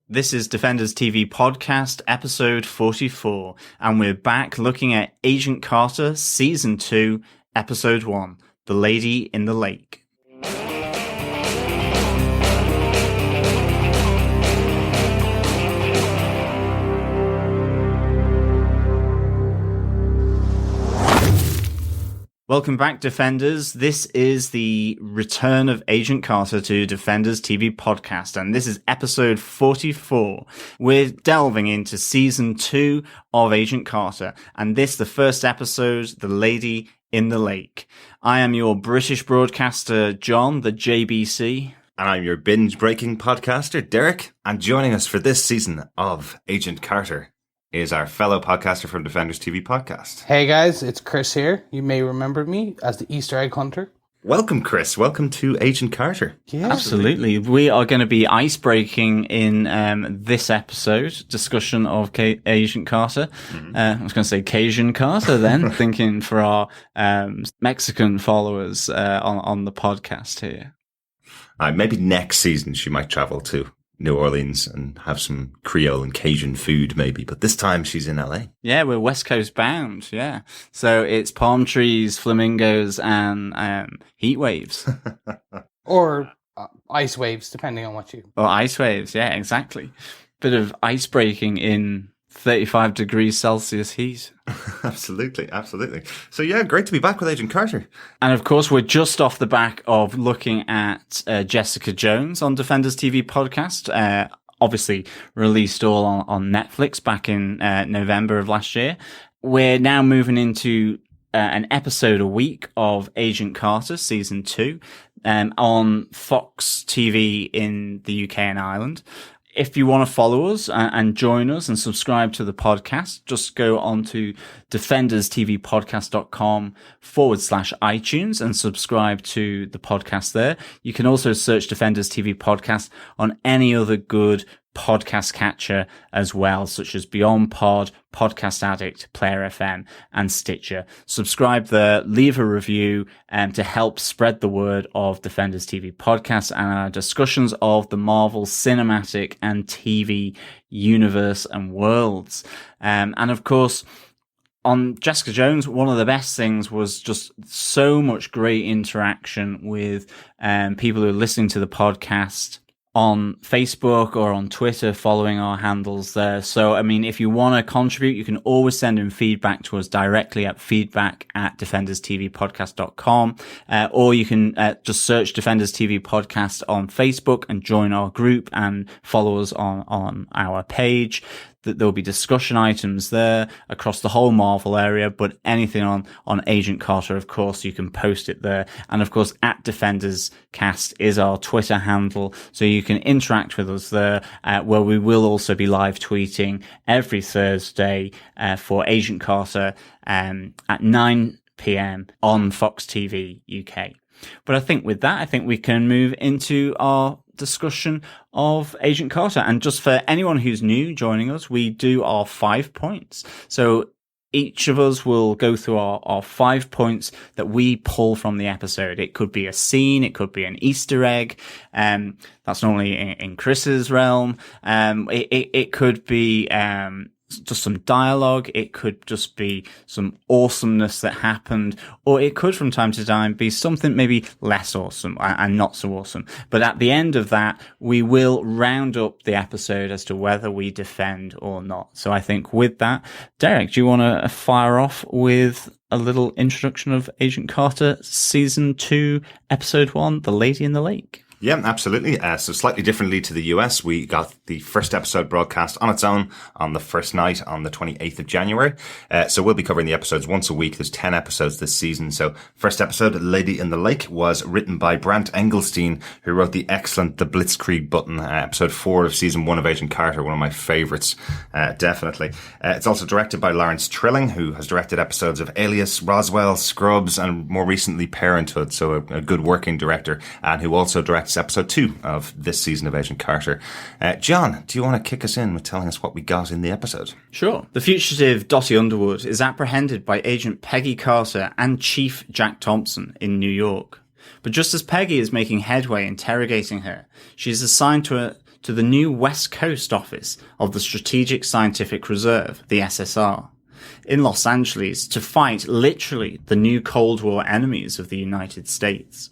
This is Defenders TV Podcast, episode 44, and we're back looking at Agent Carter, Season 2, Episode 1, The Lady in the Lake. Welcome back, Defenders. This is the return of Agent Carter to Defenders TV Podcast, and this is episode 44. We're delving into season 2 of Agent Carter, and this, the first episode, The Lady in the Lake. I am your British broadcaster, John, the JBC. And I'm your binge-breaking podcaster, Derek. And joining us for this season of Agent Carter is our fellow podcaster from Defenders TV Podcast. Hey guys, it's Chris here. You may remember me as the Easter egg hunter. Welcome, Chris. Welcome to Agent Carter. Yeah. Absolutely. We are going to be ice-breaking in this episode, discussion of Agent Carter. I was going to say Cajun Carter then, thinking for our Mexican followers on the podcast here. Maybe next season she might travel to New Orleans and have some Creole and Cajun food maybe, but this time she's in LA. Yeah, we're West Coast bound, yeah. So it's palm trees, flamingos, and heat waves. Or ice waves, depending on what you... Or ice waves, yeah, exactly. Bit of ice breaking in 35 degrees Celsius heat. Absolutely. So yeah, great to be back with Agent Carter. And of course, we're just off the back of looking at Jessica Jones on Defenders TV Podcast. Obviously released all on Netflix back in November of last year. We're now moving into an episode a week of Agent Carter Season 2 on Fox TV in the UK and Ireland. If you want to follow us and join us and subscribe to the podcast, just go on to defenderstvpodcast.com/iTunes and subscribe to the podcast there. You can also search Defenders TV Podcast on any other good podcast catcher as well, such as Beyond Pod, Podcast Addict, Player FM, and Stitcher. Subscribe there, leave a review, to help spread the word of Defenders TV Podcast and our discussions of the Marvel cinematic and TV universe and worlds. And of course, on Jessica Jones, one of the best things was just so much great interaction with people who are listening to the podcast on Facebook or on Twitter, following our handles there. So, I mean, if you want to contribute, you can always send in feedback to us directly at feedback@defenderstvpodcast.com, or you can just search Defenders TV Podcast on Facebook and join our group and follow us on our page. That there'll be discussion items there across the whole Marvel area, but anything on Agent Carter, of course, you can post it there. And of course, @DefendersCast is our Twitter handle, so you can interact with us there, where we will also be live tweeting every Thursday for Agent Carter at 9 p.m. on Fox TV UK. But I think with that, we can move into our discussion of Agent Carter. And just for anyone who's new joining us, we do our 5 points. So each of us will go through our 5 points that we pull from the episode. It could be a scene, it could be an Easter egg. That's normally in Chris's realm. It could be just some dialogue. It could just be some awesomeness that happened, or it could from time to time be something maybe less awesome and not so awesome. But at the end of that, we will round up the episode as to whether we defend or not. So I think with that, Derek, do you want to fire off with a little introduction of Agent Carter Season 2, Episode 1, The Lady in the Lake? Yeah, absolutely. So slightly differently to the US, we got the first episode broadcast on its own on the first night on the 28th of January. So we'll be covering the episodes once a week. There's 10 episodes this season. So first episode, Lady in the Lake, was written by Brant Engelstein, who wrote the excellent The Blitzkrieg Button, episode 4 of season 1 of Agent Carter, one of my favorites, definitely. It's also directed by Lawrence Trilling, who has directed episodes of Alias, Roswell, Scrubs, and more recently Parenthood. So a good working director, and who also directs episode 2 of this season of Agent Carter. John, do you want to kick us in with telling us what we got in the episode? Sure. The fugitive Dottie Underwood is apprehended by Agent Peggy Carter and Chief Jack Thompson in New York. But just as Peggy is making headway interrogating her, she is assigned to to the new West Coast office of the Strategic Scientific Reserve, the SSR, in Los Angeles to fight literally the new Cold War enemies of the United States.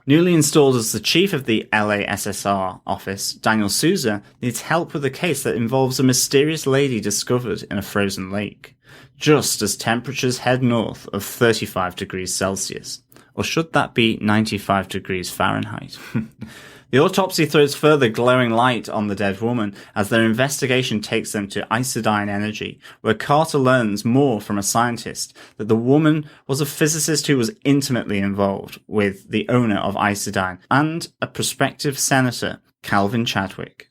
Newly installed as the chief of the LA SSR office, Daniel Souza needs help with a case that involves a mysterious lady discovered in a frozen lake, just as temperatures head north of 35 degrees Celsius. Or should that be 95 degrees Fahrenheit? The autopsy throws further glowing light on the dead woman as their investigation takes them to Isodyne Energy, where Carter learns more from a scientist that the woman was a physicist who was intimately involved with the owner of Isodyne and a prospective senator, Calvin Chadwick.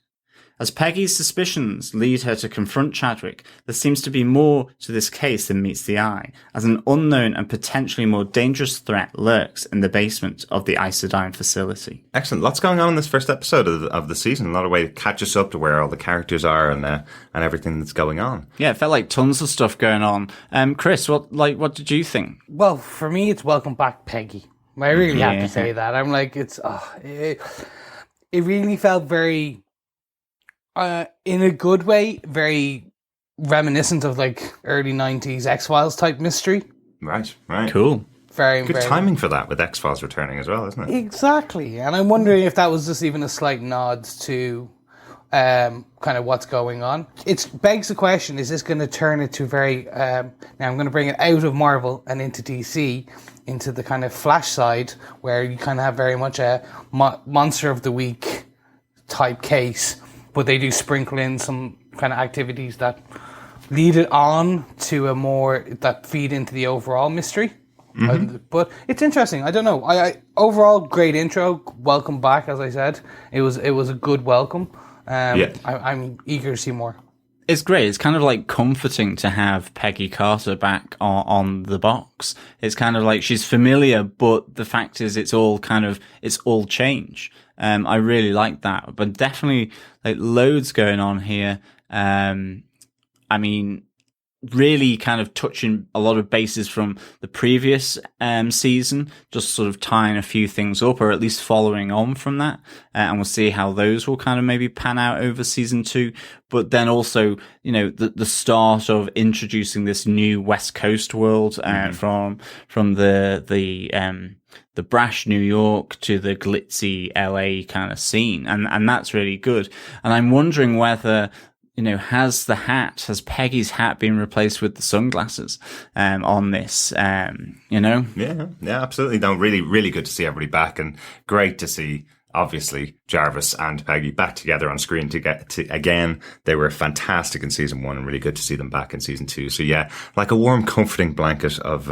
As Peggy's suspicions lead her to confront Chadwick, there seems to be more to this case than meets the eye, as an unknown and potentially more dangerous threat lurks in the basement of the Isodyne facility. Excellent. Lots going on in this first episode of the season. A lot of way to catch us up to where all the characters are and everything that's going on. Yeah, it felt like tons of stuff going on. Chris, what did you think? Well, for me, it's welcome back, Peggy. I really have to say that. I'm like, it really felt very... in a good way, very reminiscent of like early 90s X-Files type mystery. Right. Cool. Very good timing for that with X-Files returning as well, isn't it? Exactly. And I'm wondering if that was just even a slight nod to kind of what's going on. It begs the question, is this going to turn it to very... now I'm going to bring it out of Marvel and into DC, into the kind of Flash side, where you kind of have very much a Monster of the Week type case, but they do sprinkle in some kind of activities that lead it on to a more, that feed into the overall mystery. Mm-hmm. But it's interesting. I don't know. I overall, great intro. Welcome back, as I said. It was a good welcome. I'm eager to see more. It's great. It's kind of like comforting to have Peggy Carter back on the box. It's kind of like she's familiar, but the fact is it's all change. I really like that, but definitely like loads going on here. I mean, really kind of touching a lot of bases from the previous season, just sort of tying a few things up, or at least following on from that. And we'll see how those will kind of maybe pan out over season 2. But then also, you know, the start of introducing this new West Coast world from the brash New York to the glitzy LA kind of scene. And that's really good. And I'm wondering whether, you know, has Peggy's hat been replaced with the sunglasses on this, you know? Yeah, absolutely. No, really, really good to see everybody back, and great to see, obviously, Jarvis and Peggy back together on screen to get to again. They were fantastic in season 1 and really good to see them back in season 2. So yeah, like a warm, comforting blanket of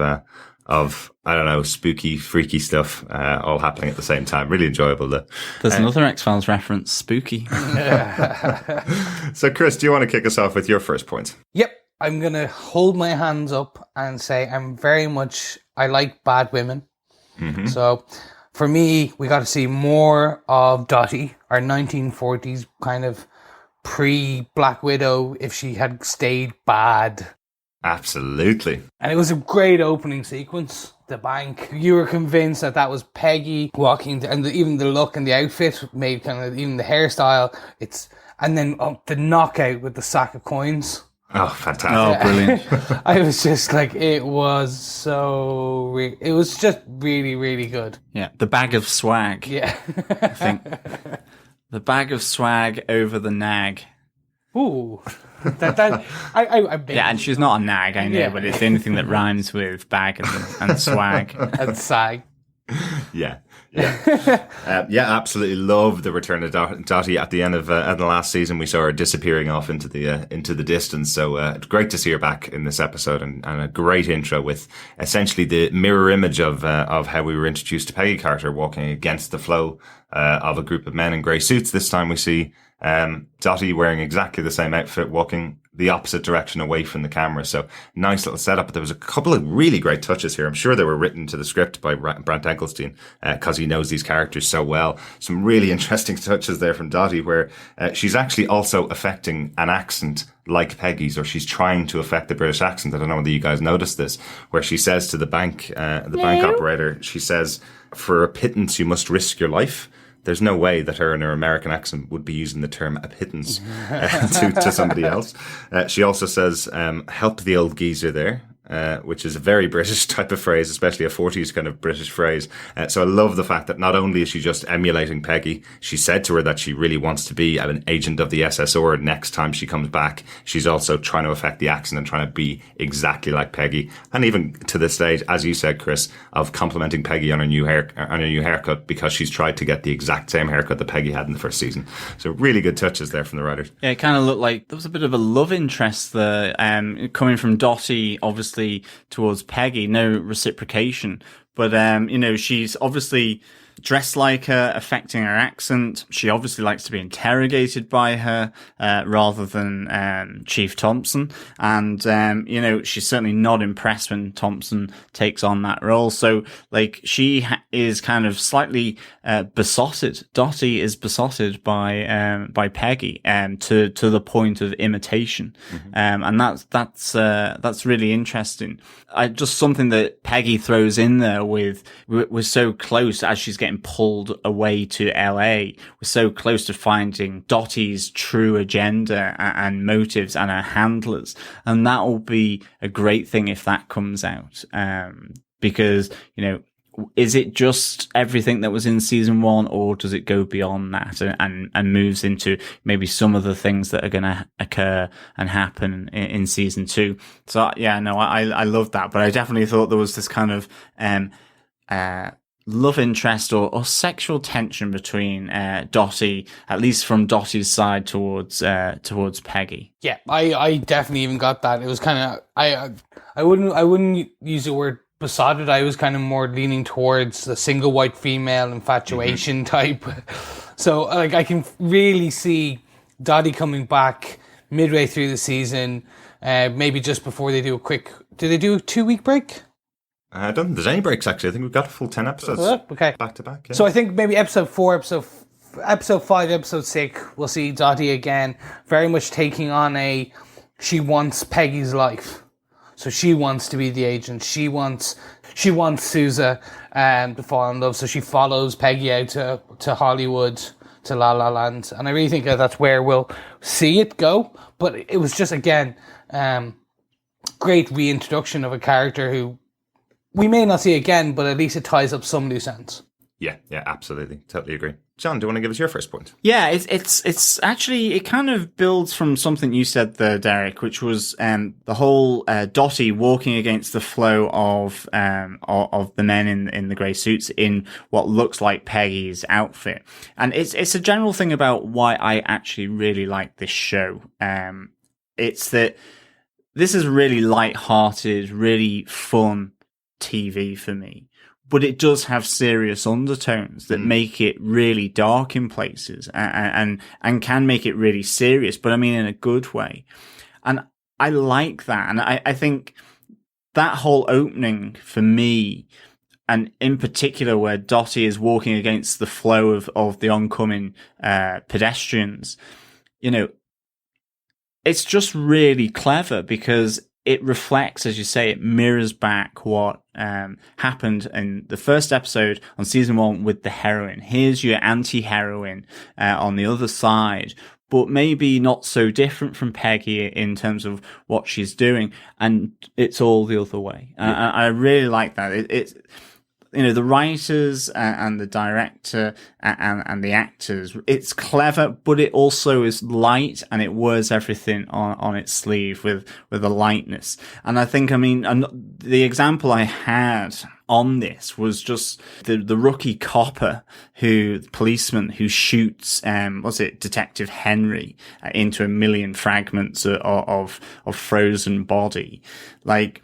I don't know, spooky, freaky stuff, all happening at the same time. Really enjoyable. There's another X-Files reference, spooky. So, Chris, do you want to kick us off with your first point? Yep. I'm going to hold my hands up and say I like bad women. Mm-hmm. So, for me, we got to see more of Dottie, our 1940s kind of pre-Black Widow, if she had stayed bad. Absolutely. And it was a great opening sequence. The bank. You were convinced that was Peggy walking, and even the look and the outfit made kind of, even the hairstyle. And then the knockout with the sack of coins. Oh, fantastic. Oh, brilliant. I was just like, it was just really, really good. Yeah. The bag of swag. Yeah. I think. The bag of swag over the nag. Ooh. Yeah, and she's not a nag, I know, but it's anything that rhymes with bag and swag. And sag. Yeah. Absolutely love the return of Dottie at the end of the last season. We saw her disappearing off into the distance. So great to see her back in this episode, and a great intro with essentially the mirror image of how we were introduced to Peggy Carter, walking against the flow of a group of men in grey suits. This time we see Dottie wearing exactly the same outfit, walking the opposite direction away from the camera. So nice little setup. But there was a couple of really great touches here. I'm sure they were written to the script by Brant Eccleston because he knows these characters so well. Some really interesting touches there from Dottie, where she's actually also affecting an accent like Peggy's, or she's trying to affect the British accent. I don't know whether you guys noticed this, where she says to the bank operator, she says, "For a pittance, you must risk your life." there's no way that her in her American accent would be using the term a pittance to somebody else. She also says, help the old geezer there. Which is a very British type of phrase, especially a 40s kind of British phrase. So I love the fact that not only is she just emulating Peggy, she said to her that she really wants to be an agent of the SSR next time she comes back. She's also trying to affect the accent and trying to be exactly like Peggy. And even to this stage, as you said, Chris, of complimenting Peggy on her new haircut because she's tried to get the exact same haircut that Peggy had in the first season. So really good touches there from the writers. Yeah, it kind of looked like there was a bit of a love interest there, coming from Dottie, obviously, towards Peggy, no reciprocation, but she's obviously dressed like her, affecting her accent. She obviously likes to be interrogated by her rather than Chief Thompson, and she's certainly not impressed when Thompson takes on that role. So like she is kind of slightly besotted. Dottie is besotted by Peggy to the point of imitation. And that's really interesting. Just something that Peggy throws in there with, we're so close as she's getting pulled away to LA. We're so close to finding Dottie's true agenda and motives and her handlers. And that will be a great thing if that comes out. Because, is it just everything that was in season 1, or does it go beyond that and moves into maybe some of the things that are going to occur and happen in season 2? So yeah, no, I love that, but I definitely thought there was this kind of, love interest or sexual tension between Dottie, at least from Dottie's side towards Peggy. Yeah, I definitely even got that. It was kind of I wouldn't use the word besotted. I was kind of more leaning towards the single white female infatuation type. So like I can really see Dottie coming back midway through the season, maybe just before they do do they do a 2-week break? I don't think there's any breaks, actually. I think we've got a full 10 episodes. Okay. Back to back. Yeah. So I think maybe episode 4, episode 5, episode 6, we'll see Dottie again, very much taking on she wants Peggy's life. So she wants to be the agent. She wants Sousa to fall in love. So she follows Peggy out to Hollywood, to La La Land. And I really think that's where we'll see it go. But it was just, again, great reintroduction of a character who we may not see again, but at least it ties up some loose ends. Yeah, absolutely. Totally agree. John, do you want to give us your first point? Yeah, it's actually, it kind of builds from something you said there, Derek, which was the whole Dottie walking against the flow of the men in the grey suits in what looks like Peggy's outfit. And it's a general thing about why I actually really like this show. It's that this is really light-hearted, really fun TV for me, but it does have serious undertones that make it really dark in places and can make it really serious, but I mean in a good way. And I like that. And I think that whole opening for me, and in particular where Dottie is walking against the flow of the oncoming pedestrians, it's just really clever because it reflects, as you say, it mirrors back what happened in the first episode on season 1 with the heroine. Here's your anti-heroine on the other side, but maybe not so different from Peggy in terms of what she's doing, and it's all the other way. I really like that. It's the writers and the director and the actors, it's clever, but it also is light and it wears everything on its sleeve with a lightness. And I think, the example I had on this was just the rookie copper policeman who shoots, Detective Henry into a million fragments of frozen body. Like,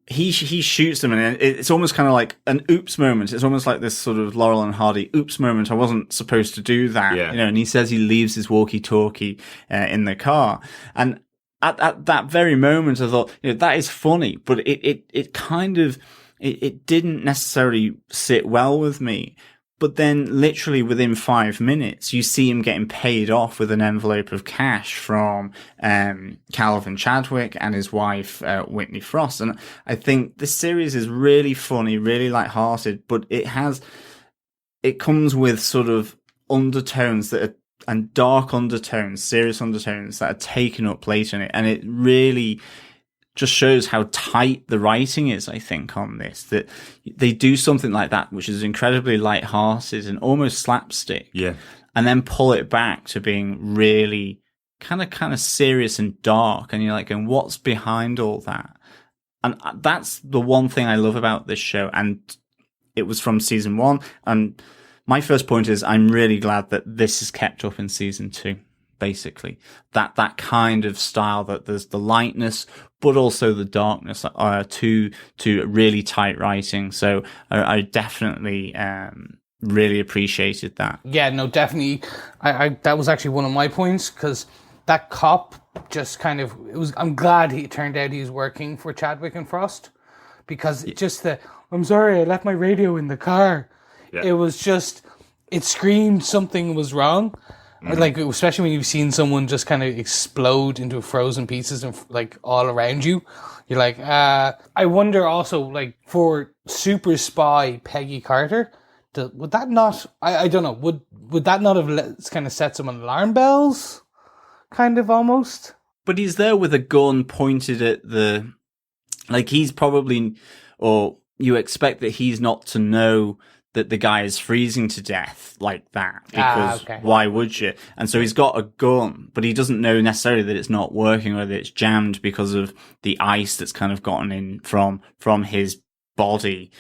he shoots them, and it's almost kind of like an oops moment. It's almost like this sort of Laurel and Hardy oops moment. I wasn't supposed to do that, and he says he leaves his walkie-talkie in the car. And at that very moment, I thought, that is funny, but it kind of, it didn't necessarily sit well with me. But then literally within 5 minutes, you see him getting paid off with an envelope of cash from Calvin Chadwick and his wife, Whitney Frost. And I think this series is really funny, really lighthearted, but it comes with sort of undertones and dark undertones, serious undertones that are taken up later in it. And it really just shows how tight the writing is, I think, on this, that they do something like that, which is incredibly lighthearted and almost slapstick. Yeah. And then pull it back to being really kind of serious and dark. And you're like, and what's behind all that? And that's the one thing I love about this show. And it was from season 1. And my first point is I'm really glad that this is kept up in season 2, basically. That kind of style, that there's the lightness, but also the darkness, to really tight writing. So I definitely really appreciated that. Yeah, no, definitely. I that was actually one of my points, because that cop just kind of, I'm glad it turned out he was working for Chadwick and Frost, because just I'm sorry, I left my radio in the car. Yeah. It was just, it screamed something was wrong. Like, especially when you've seen someone just kind of explode into frozen pieces and like all around you. You're like, I wonder also, like, for super spy Peggy Carter, would that not, I don't know, would that not have kind of set some alarm bells? Kind of, almost. But he's there with a gun pointed at like, he's probably, or you expect that he's not to know that the guy is freezing to death like that, because why would you? And so he's got a gun, but he doesn't know necessarily that it's not working, or that it's jammed because of the ice that's kind of gotten in from his body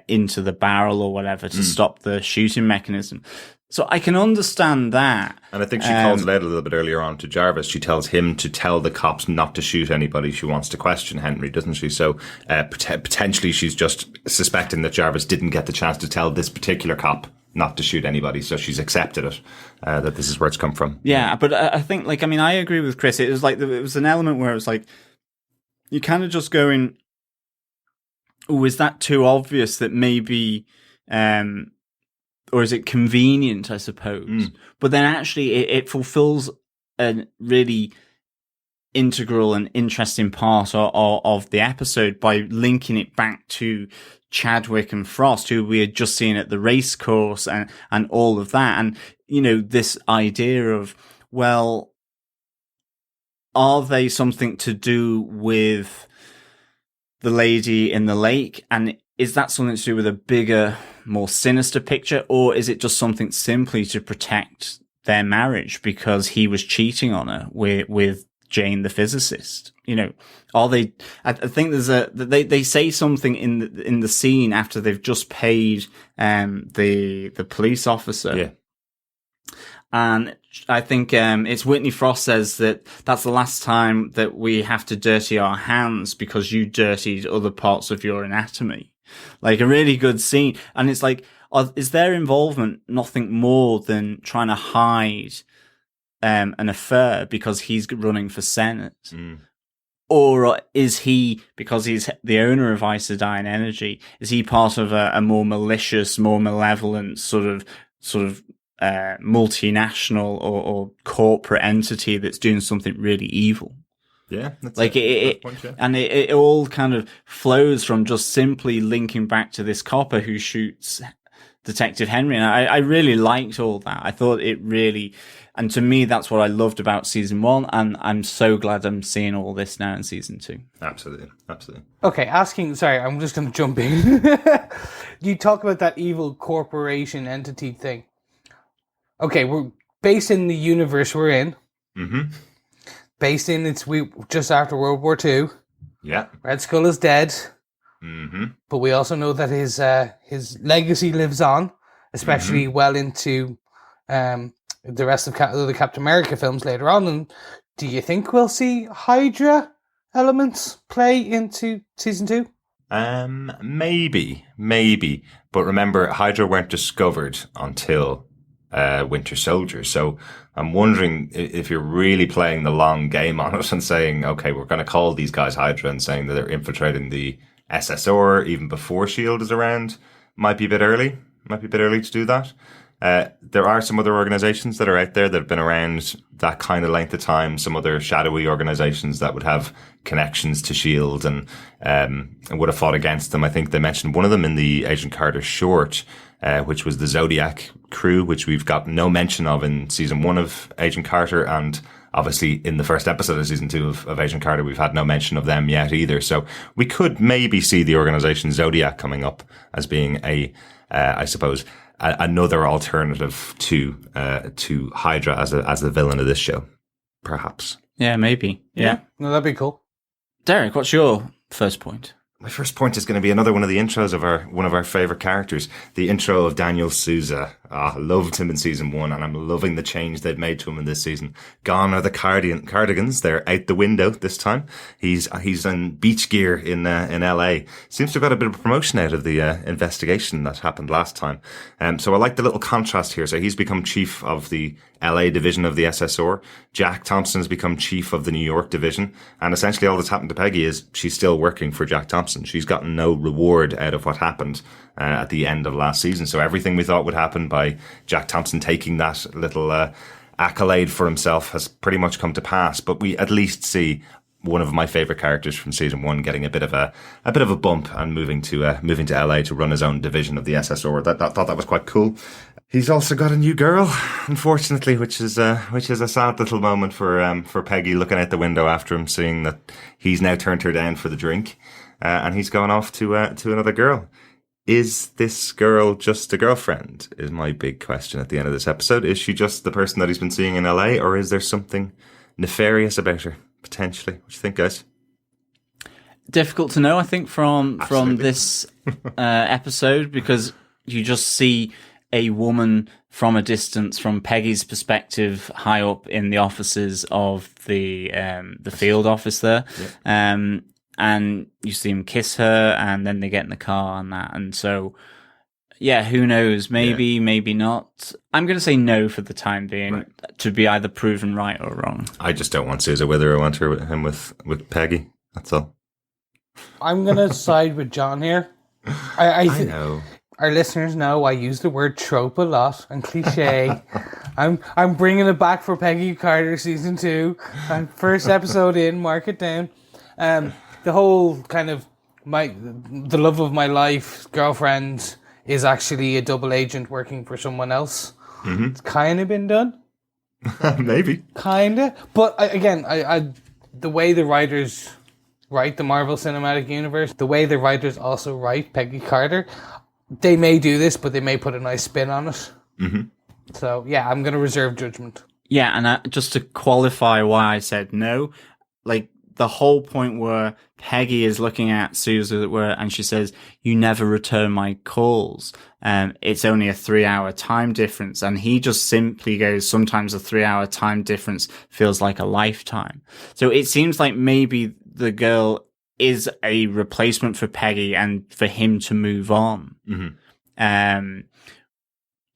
into the barrel or whatever to stop the shooting mechanism. So I can understand that. And I think she calls it out a little bit earlier on to Jarvis. She tells him to tell the cops not to shoot anybody. She wants to question Henry, doesn't she? So potentially she's just suspecting that Jarvis didn't get the chance to tell this particular cop not to shoot anybody. So she's accepted it, that this is where it's come from. Yeah, but I think, like, I mean, I agree with Chris. It was like, it was an element where it was like, you kind of just going, oh, is that too obvious that maybe... or is it convenient, I suppose? But then actually it fulfills a really integral and interesting part of the episode by linking it back to Chadwick and Frost, who we had just seen at the race course and all of that. And, you know, this idea of, well, are they something to do with the lady in the lake? And is that something to do with a bigger, more sinister picture? Or is it just something simply to protect their marriage because he was cheating on her with Jane, the physicist? You know, are they, I think they say something in the scene after they've just paid, the police officer. Yeah. And I think, it's Whitney Frost says that that's the last time that we have to dirty our hands because you dirtied other parts of your anatomy. Like, a really good scene. And it's like, is their involvement nothing more than trying to hide an affair because he's running for Senate? Or is he, because he's the owner of Isodyne Energy, is he part of a more malicious, more malevolent sort of multinational or corporate entity that's doing something really evil? Yeah, that's like it point, yeah. And it all kind of flows from just simply linking back to this copper who shoots Detective Henry. And I really liked all that. I thought it really, and to me, that's what I loved about season 1. And I'm so glad I'm seeing all this now in season 2. Absolutely. Absolutely. Okay, sorry, I'm just going to jump in. You talk about that evil corporation entity thing. Okay, we're based in the universe we're in. Mm-hmm. Based in, just after World War II. Yeah. Red Skull is dead. Mm-hmm. But we also know that his legacy lives on, especially well into the rest of the Captain America films later on. And do you think we'll see Hydra elements play into season 2? Maybe. But remember, Hydra weren't discovered until Winter Soldier. So I'm wondering if you're really playing the long game on it and saying, okay, we're going to call these guys Hydra, and saying that they're infiltrating the SSR even before S.H.I.E.L.D. is around, might be a bit early to do that. There are some other organizations that are out there that have been around that kind of length of time, some other shadowy organizations that would have connections to S.H.I.E.L.D. and would have fought against them. I think they mentioned one of them in the Agent Carter short, which was the Zodiac crew, which we've got no mention of in season 1 of Agent Carter, and obviously in the first episode of season 2 of Agent Carter, we've had no mention of them yet either. So we could maybe see the organization Zodiac coming up as being I suppose, another alternative to Hydra as the villain of this show, perhaps. Yeah, maybe. Yeah. No, that'd be cool. Derek, what's your first point? My first point is going to be another one of the intros of one of our favorite characters, the intro of Daniel Souza. I loved him in season 1, and I'm loving the change they've made to him in this season. Gone are the cardigans; they're out the window this time. He's in beach gear in LA. Seems to have got a bit of promotion out of the investigation that happened last time. So I like the little contrast here. So he's become chief of the LA division of the SSR. Jack Thompson's become chief of the New York division, and essentially all that's happened to Peggy is she's still working for Jack Thompson. She's gotten no reward out of what happened at the end of last season. So everything we thought would happen by Jack Thompson taking that little accolade for himself has pretty much come to pass. But we at least see one of my favorite characters from season 1 getting a bit of a bump and moving to LA to run his own division of the SSR. Thought that was quite cool. He's also got a new girl, unfortunately, which is a sad little moment for Peggy, looking out the window after him, seeing that he's now turned her down for the drink, and he's gone off to another girl. Is this girl just a girlfriend? Is my big question at the end of this episode. Is she just the person that he's been seeing in LA, or is there something nefarious about her potentially? What do you think, guys? Difficult to know, I think, from this episode, because you just see a woman from a distance, from Peggy's perspective, high up in the offices of the field office there. Yeah. And you see him kiss her, and then they get in the car and that. And so, yeah, who knows? Maybe, maybe not. I'm going to say no for the time being, to be either proven right or wrong. I just don't want Susan with her. I want him with Peggy. That's all. I'm going to side with John here. I know. Our listeners know I use the word trope a lot and cliche. I'm bringing it back for Peggy Carter season 2. First episode in, mark it down. The whole kind of the love of my life girlfriend is actually a double agent working for someone else. Mm-hmm. It's kind of been done. Maybe. Kind of. But I the way the writers write the Marvel Cinematic Universe, the way the writers also write Peggy Carter, they may do this, but they may put a nice spin on it. Mm-hmm. So, yeah, I'm going to reserve judgment. Yeah, and just to qualify why I said no, like, the whole point where Peggy is looking at Susan and she says, "You never return my calls. It's only a 3-hour time difference." And he just simply goes, "Sometimes a 3-hour time difference feels like a lifetime." So it seems like maybe the girl is a replacement for Peggy and for him to move on. Mm-hmm. And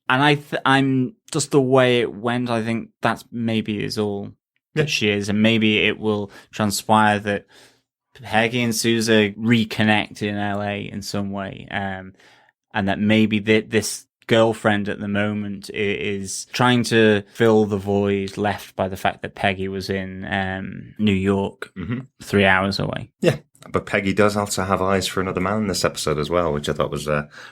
I'm just the way it went. I think that's maybe is all. That she is, and maybe it will transpire that Peggy and Sousa reconnect in LA in some way, and that maybe this girlfriend at the moment is trying to fill the void left by the fact that Peggy was in New York, 3 hours away. Yeah, but Peggy does also have eyes for another man in this episode as well, which I thought was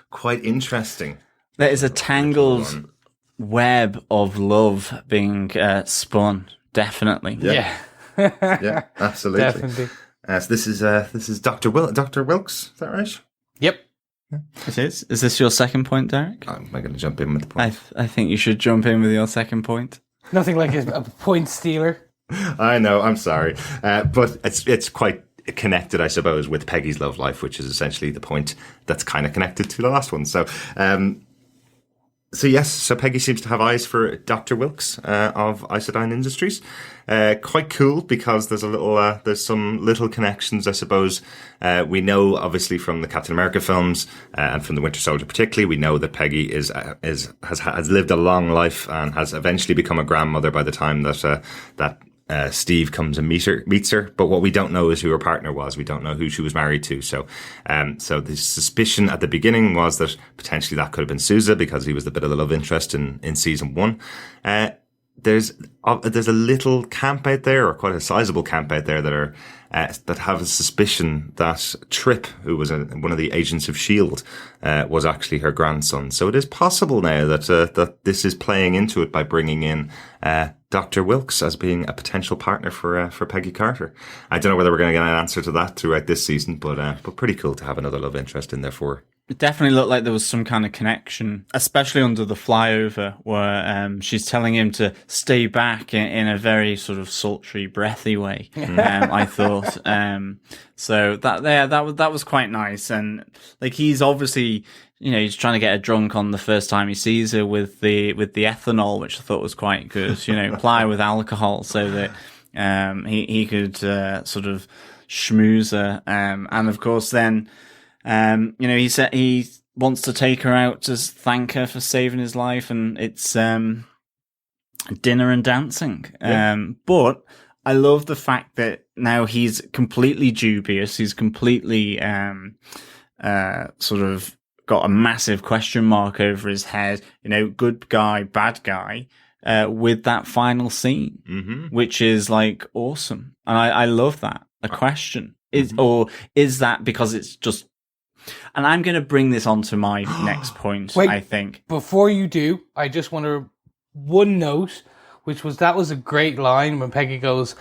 quite interesting. There is a tangled web of love being spun. Definitely. Yeah. Yeah, absolutely. Definitely. So this is Dr. Wilkes, is that right? Yep. Yeah. It is. Is this your second point, Derek? Am I going to jump in with the point? I think you should jump in with your second point. Nothing like a point stealer. I know, I'm sorry. But it's quite connected, I suppose, with Peggy's love life, which is essentially the point that's kind of connected to the last one. So yes, so Peggy seems to have eyes for Dr. Wilkes of Isodyne Industries. Quite cool because there's some little connections, I suppose. We know obviously from the Captain America films and from the Winter Soldier particularly, we know that Peggy has lived a long life and has eventually become a grandmother by the time that Steve comes and meets her. But what we don't know is who her partner was. We don't know who she was married to. So the suspicion at the beginning was that potentially that could have been Sousa because he was a bit of the love interest in season 1. there's a little camp out there, or quite a sizable camp out there, that are that have a suspicion that Trip, who was one of the agents of S.H.I.E.L.D., was actually her grandson. So it is possible now that this is playing into it by bringing in Dr. Wilkes as being a potential partner for Peggy Carter. I don't know whether we're going to get an answer to that throughout this season, but pretty cool to have another love interest in there for her. It definitely looked like there was some kind of connection, especially under the flyover, where she's telling him to stay back in a very sort of sultry, breathy way. I thought so that was quite nice, and like he's obviously, you know, he's trying to get her drunk on the first time he sees her with the ethanol, which I thought was quite good. You know, ply with alcohol so that he could sort of schmooze her, and of course then. You know, he said he wants to take her out to thank her for saving his life, and it's dinner and dancing. Yeah. But I love the fact that now he's completely dubious. He's completely sort of got a massive question mark over his head. You know, good guy, bad guy. With that final scene, which is like awesome, and I love that. A question is that because it's just. And I'm going to bring this on to my next point, Wait, I think. Before you do, I just want to one note, which was that was a great line when Peggy goes,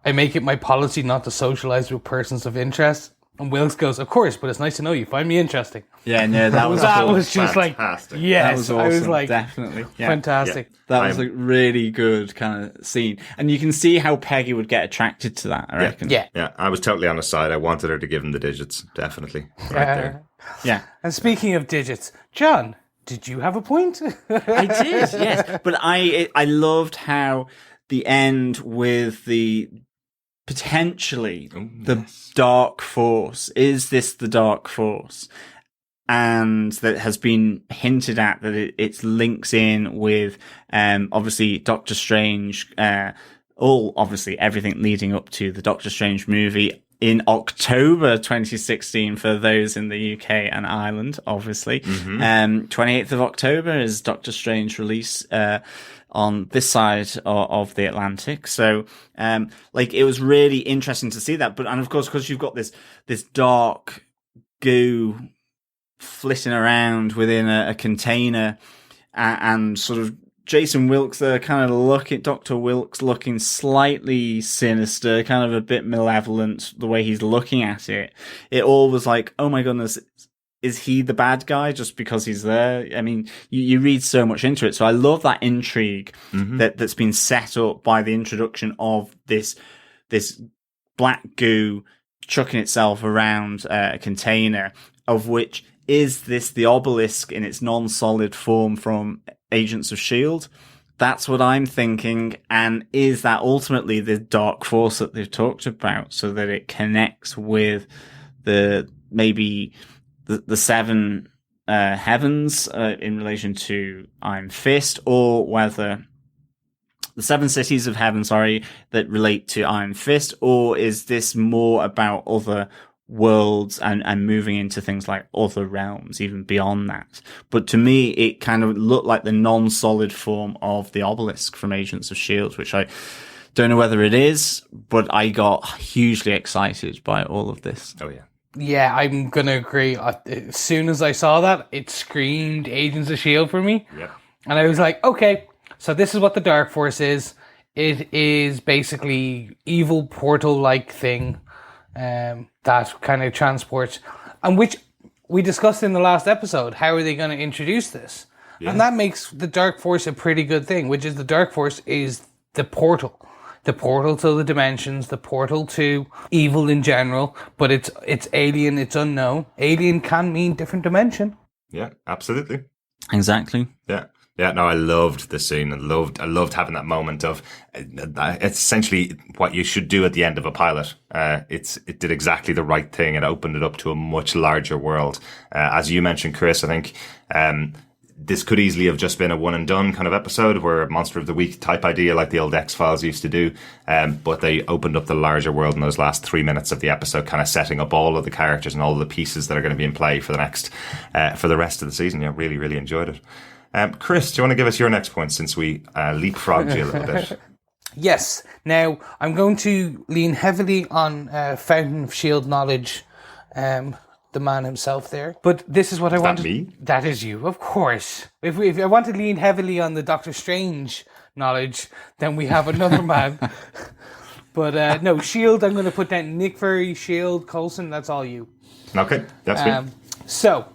I make it my policy not to socialize with persons of interest. And Wilkes goes, of course, but it's nice to know you. Find me interesting. Yeah, no, that was that cool. was just Fantastic. like, yes. That was awesome. I was like, definitely. Yeah. fantastic. Yeah. That was a really good kind of scene. And you can see how Peggy would get attracted to that, I reckon. Yeah. Yeah, I was totally on his side. I wanted her to give him the digits, definitely. Right there. Yeah. And speaking of digits, John, did you have a point? I did, yes. But I loved how the end with the potentially dark force. Is this the dark force? And that has been hinted at that it links in with, obviously Doctor Strange, obviously everything leading up to the Doctor Strange movie in October 2016 for those in the UK and Ireland, obviously. 28th of October is Doctor Strange release, on this side of the Atlantic. So, like, it was really interesting to see that. But, and of course, because you've got this dark goo flitting around within a container, and sort of Jason Wilkes there kind of Dr. Wilkes looking slightly sinister, kind of a bit malevolent, the way he's looking at it. It all was like, oh my goodness, is he the bad guy just because he's there? I mean, you read so much into it. So I love that intrigue that's been set up by the introduction of this black goo chucking itself around a container, of which is this the obelisk in its non-solid form from Agents of S.H.I.E.L.D.? That's what I'm thinking. And is that ultimately the dark force that they've talked about, so that it connects with the seven heavens in relation to Iron Fist, or whether the seven cities of heaven, that relate to Iron Fist, or is this more about other worlds and moving into things like other realms, even beyond that? But to me, it kind of looked like the non-solid form of the obelisk from Agents of S.H.I.E.L.D., which I don't know whether it is, but I got hugely excited by all of this. Oh, yeah. Yeah, I'm going to agree. As soon as I saw that, it screamed Agents of S.H.I.E.L.D. for me. Yeah. And I was like, okay, so this is what the Dark Force is. It is basically evil portal-like thing that kind of transports, and which we discussed in the last episode. How are they going to introduce this? Yeah. And that makes the Dark Force a pretty good thing, which is the Dark Force is the portal to the dimensions, the portal to evil in general, but it's alien, it's unknown. Alien can mean different dimension. Yeah, absolutely. Exactly. Yeah. Yeah, no, I loved the scene. I loved having that moment of, it's essentially what you should do at the end of a pilot. It did exactly the right thing. It opened it up to a much larger world. As you mentioned, Chris, I think, this could easily have just been a one and done kind of episode, where a Monster of the Week type idea like the old X-Files used to do. But they opened up the larger world in those last 3 minutes of the episode, kind of setting up all of the characters and all of the pieces that are going to be in play for the rest of the season. Yeah, really, really enjoyed it. Chris, do you want to give us your next point since we leapfrogged you a little bit? Yes. Now, I'm going to lean heavily on Fountain of Shield knowledge, the man himself there. But this is what I wanted. That me? That is you, of course. If I want to lean heavily on the Doctor Strange knowledge, then we have another man. But no, Shield, I'm going to put down Nick Fury, Shield, Coulson, that's all you. Okay, that's good. So,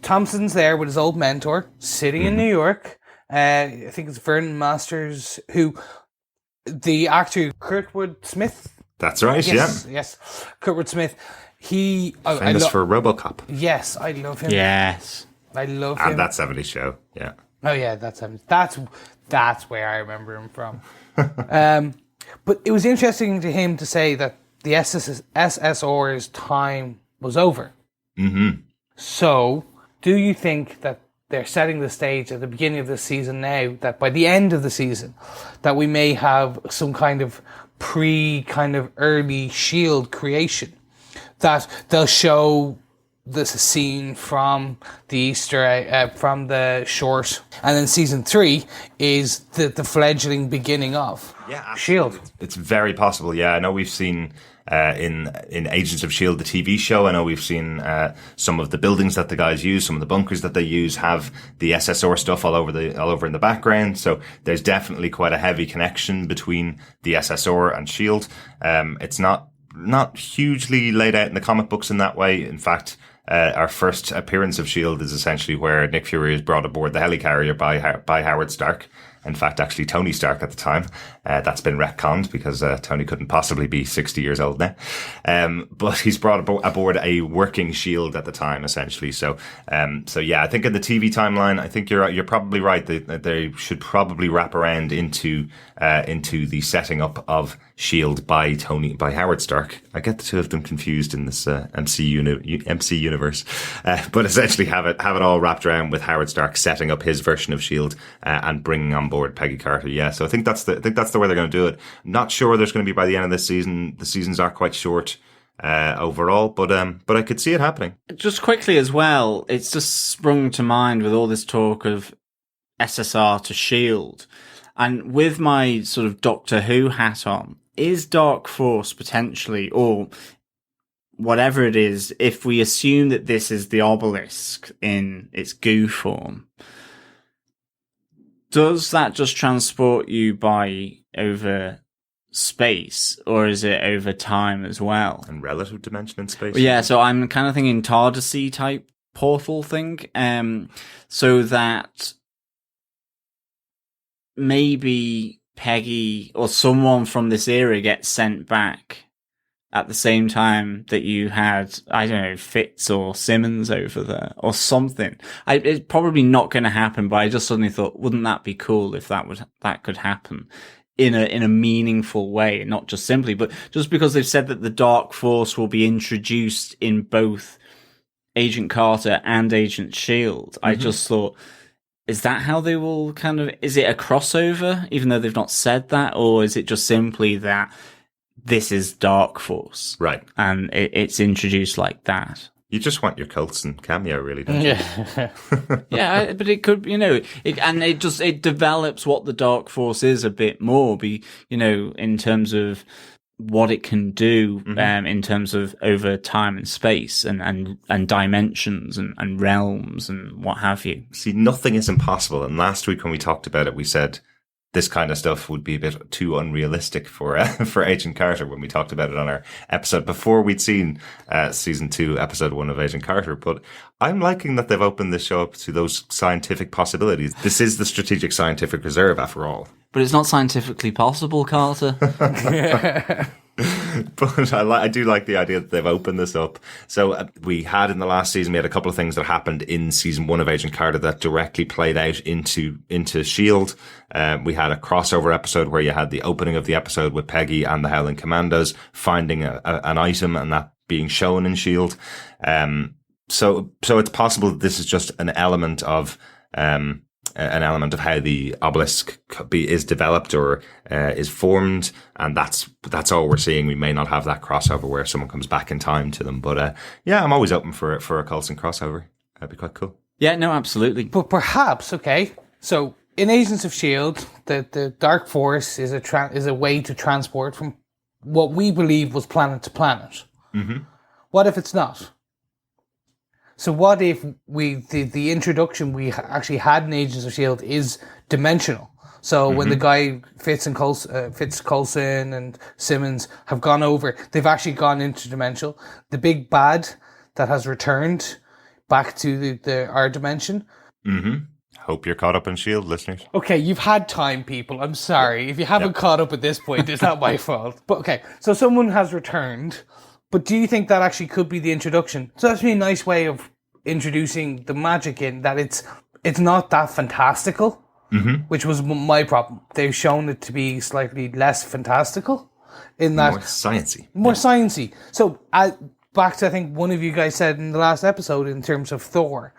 Thompson's there with his old mentor, sitting in New York. I think it's Vernon Masters, who... The actor Kurtwood Smith. That's right, Yes, Kurtwood Smith. He... Famous for RoboCop. Yes, I love him. Yes. I love him. And That 70s Show, yeah. Oh, yeah, that's him. That's where I remember him from. But it was interesting to him to say that the SSR's time was over. Mm-hmm. So, do you think that they're setting the stage at the beginning of the season now, that by the end of the season, that we may have some kind of early Shield creation, that they'll show this scene from the Easter egg, from the short, and then season 3 is the fledgling beginning of Shield. It's very possible. Yeah, I know we've seen in Agents of S.H.I.E.L.D., the TV show, I know we've seen some of the buildings that the guys use, some of the bunkers that they use have the SSR stuff all over in the background. So there's definitely quite a heavy connection between the SSR and S.H.I.E.L.D. It's not hugely laid out in the comic books in that way. In fact, our first appearance of S.H.I.E.L.D. is essentially where Nick Fury is brought aboard the helicarrier by Howard Stark. In fact, actually Tony Stark at the time. That's been retconned because Tony couldn't possibly be 60 years old now. But he's brought aboard a working S.H.I.E.L.D. at the time, essentially. So yeah, I think in the TV timeline, I think you're probably right. They should probably wrap around into the setting up of S.H.I.E.L.D. by Howard Stark. I get the two of them confused in this MC universe, but essentially have it all wrapped around with Howard Stark setting up his version of S.H.I.E.L.D. And bringing on board Peggy Carter. Yeah, so I think that's the way they're going to do it. Not sure there's going to be by the end of this season. The seasons are quite short overall, but I could see it happening. Just quickly as well, it's just sprung to mind with all this talk of SSR to S.H.I.E.L.D. And with my sort of Doctor Who hat on, is Dark Force potentially, or whatever it is, if we assume that this is the obelisk in its goo form, does that just transport you by over space, or is it over time as well? And relative dimension in space? Well, yeah, so I'm kind of thinking TARDIS type portal thing, so that maybe Peggy or someone from this era gets sent back at the same time that you had, I don't know, Fitz or Simmons over there or something. It's probably not going to happen, but I just suddenly thought, wouldn't that be cool if that could happen in a meaningful way, not just simply, but just because they've said that the Dark Force will be introduced in both Agent Carter and Agent S.H.I.E.L.D. I just thought, is that how they will is it a crossover, even though they've not said that, or is it just simply that this is Dark Force, right? And it's introduced like that. You just want your Coulson cameo, really, don't you? Yeah. Yeah, but it could, it develops what the Dark Force is a bit more, in terms of what it can do, in terms of over time and space and dimensions and realms and what have you. See, nothing is impossible. And last week when we talked about it, we said this kind of stuff would be a bit too unrealistic for Agent Carter when we talked about it on our episode before we'd seen season 2, episode 1 of Agent Carter. But I'm liking that they've opened this show up to those scientific possibilities. This is the Strategic Scientific Reserve, after all. But it's not scientifically possible, Carter. But I do like the idea that they've opened this up. So we had in the last season, we had a couple of things that happened in season 1 of Agent Carter that directly played out into S.H.I.E.L.D. We had a crossover episode where you had the opening of the episode with Peggy and the Howling Commandos finding an item and that being shown in S.H.I.E.L.D. So it's possible that this is just an element of how the obelisk is developed or is formed, and that's all we're seeing. We may not have that crossover where someone comes back in time to them, but yeah, I'm always open for a Coulson crossover. That'd be quite cool. Yeah, no, absolutely. But perhaps, okay, so in Agents of S.H.I.E.L.D., the Dark Force is a way to transport from what we believe was planet to planet. Mm-hmm. What if it's not? So what if the introduction we actually had in Agents of S.H.I.E.L.D. is dimensional? So when the guy Fitz Coulson and Simmons have gone over, they've actually gone interdimensional. The big bad that has returned back to our dimension. Mm-hmm. Hope you're caught up on S.H.I.E.L.D., listeners. Okay, you've had time, people. I'm sorry. If you haven't caught up at this point, it's not my fault. But okay, so someone has returned. But do you think that actually could be the introduction? So that's really a nice way of introducing the magic in that it's not that fantastical. Mm-hmm. Which was my problem. They've shown it to be slightly less fantastical in that... More sciencey. More sciencey. So, back to, I think, one of you guys said in the last episode in terms of Thor,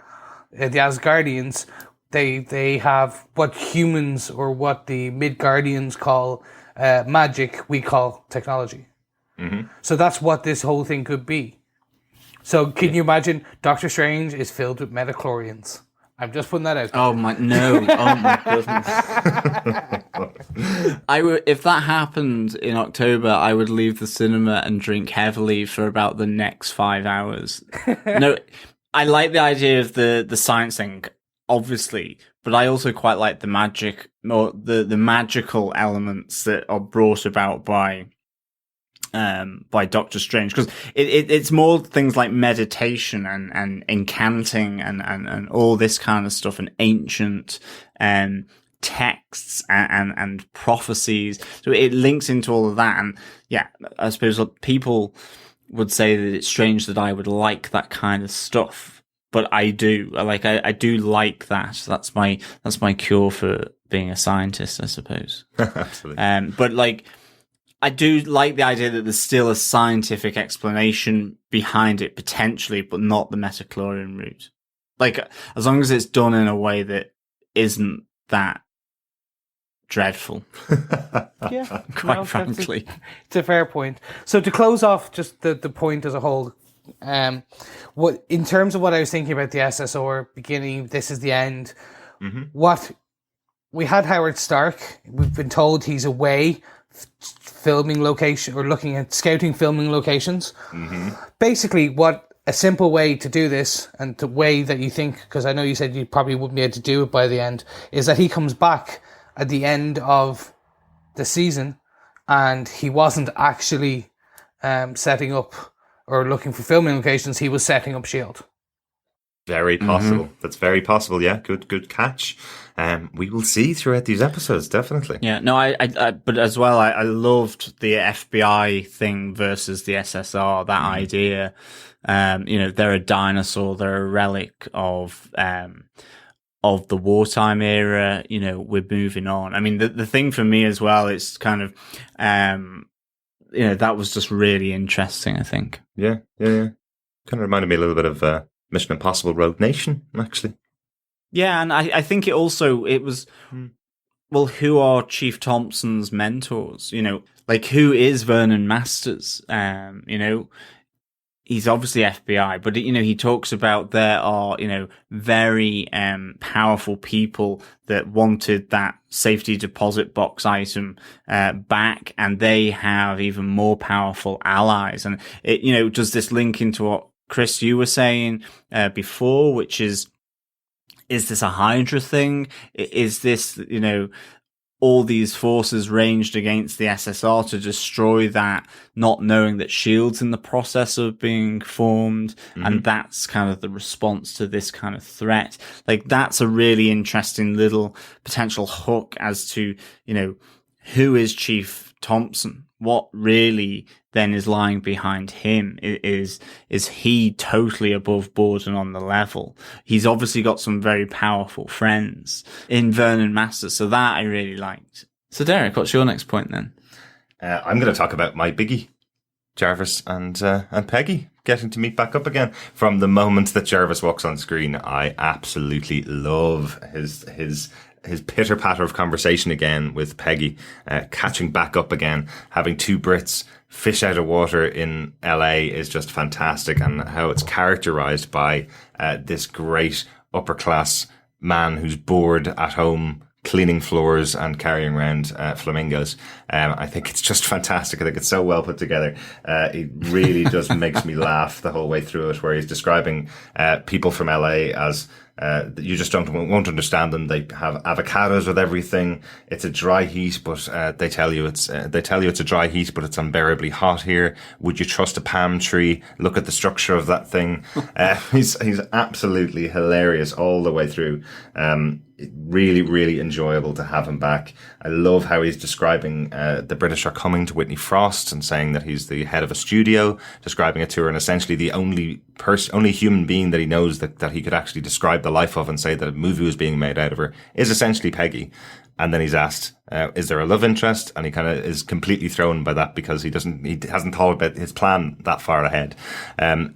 the Asgardians, they have what humans or what the Midgardians call magic, we call technology. Mm-hmm. So that's what this whole thing could be. So can you imagine Doctor Strange is filled with metachlorians? I'm just putting that out there. Oh my goodness! If that happened in October, I would leave the cinema and drink heavily for about the next 5 hours. No, I like the idea of the science thing, obviously, but I also quite like the magic or the magical elements that are brought about by Doctor Strange, because it's more things like meditation and incanting and all this kind of stuff, and ancient texts and prophecies. So it links into all of that, and yeah, I suppose people would say that it's strange that I would like that kind of stuff, but I do. I do like that. That's my cure for being a scientist, I suppose. Absolutely. But like, I do like the idea that there's still a scientific explanation behind it, potentially, but not the metachlorian route. Like, as long as it's done in a way that isn't that dreadful. Yeah. Quite frankly. It's a fair point. So to close off just the point as a whole, what in terms of what I was thinking about the SSR beginning, this is the end, what we had Howard Stark, we've been told he's away filming location or looking at scouting filming locations. Basically, what a simple way to do this, and the way that you think, because I know you said you probably wouldn't be able to do it by the end, is that he comes back at the end of the season and he wasn't actually setting up or looking for filming locations, he was setting up S.H.I.E.L.D. Very possible. That's very possible. Yeah, good catch. We will see throughout these episodes, definitely. Yeah, no, I but as well, I loved the FBI thing versus the SSR. That idea, they're a dinosaur, they're a relic of the wartime era. We're moving on. I mean, the thing for me as well, it's kind of, that was just really interesting, I think. Yeah. Kind of reminded me a little bit of Mission Impossible Rogue Nation, actually. Yeah, and I think it was, well, who are Chief Thompson's mentors? Like, who is Vernon Masters? He's obviously FBI, but, he talks about there are, very powerful people that wanted that safety deposit box item back, and they have even more powerful allies. And it, does this link into what, Chris, you were saying before, which is this a Hydra thing? Is this, all these forces ranged against the SSR to destroy that, not knowing that S.H.I.E.L.D's in the process of being formed, and that's kind of the response to this kind of threat? Like, that's a really interesting little potential hook as to, who is Chief Thompson? What really then is lying behind him? Is he totally above board and on the level? He's obviously got some very powerful friends in Vernon Masters, so that I really liked. So Derek, what's your next point then? I'm going to talk about my biggie, Jarvis and Peggy getting to meet back up again. From the moment that Jarvis walks on screen, I absolutely love his pitter patter of conversation again with Peggy, catching back up again, having two Brits fish out of water in LA is just fantastic, and how it's characterized by this great upper class man who's bored at home cleaning floors and carrying around flamingos. I think it's just fantastic. I think it's so well put together. It really just makes me laugh the whole way through it, where he's describing people from LA as you just won't understand them. They have avocados with everything. It's a dry heat, but they tell you it's a dry heat, but it's unbearably hot here. Would you trust a palm tree? Look at the structure of that thing. He's absolutely hilarious all the way through. Really, really enjoyable to have him back. I love how he's describing the British are coming to Whitney Frost and saying that he's the head of a studio, describing it to her, and essentially the only human being that he knows that he could actually describe the life of and say that a movie was being made out of her is essentially Peggy. And then he's asked, is there a love interest? And he kind of is completely thrown by that because he hasn't thought about his plan that far ahead.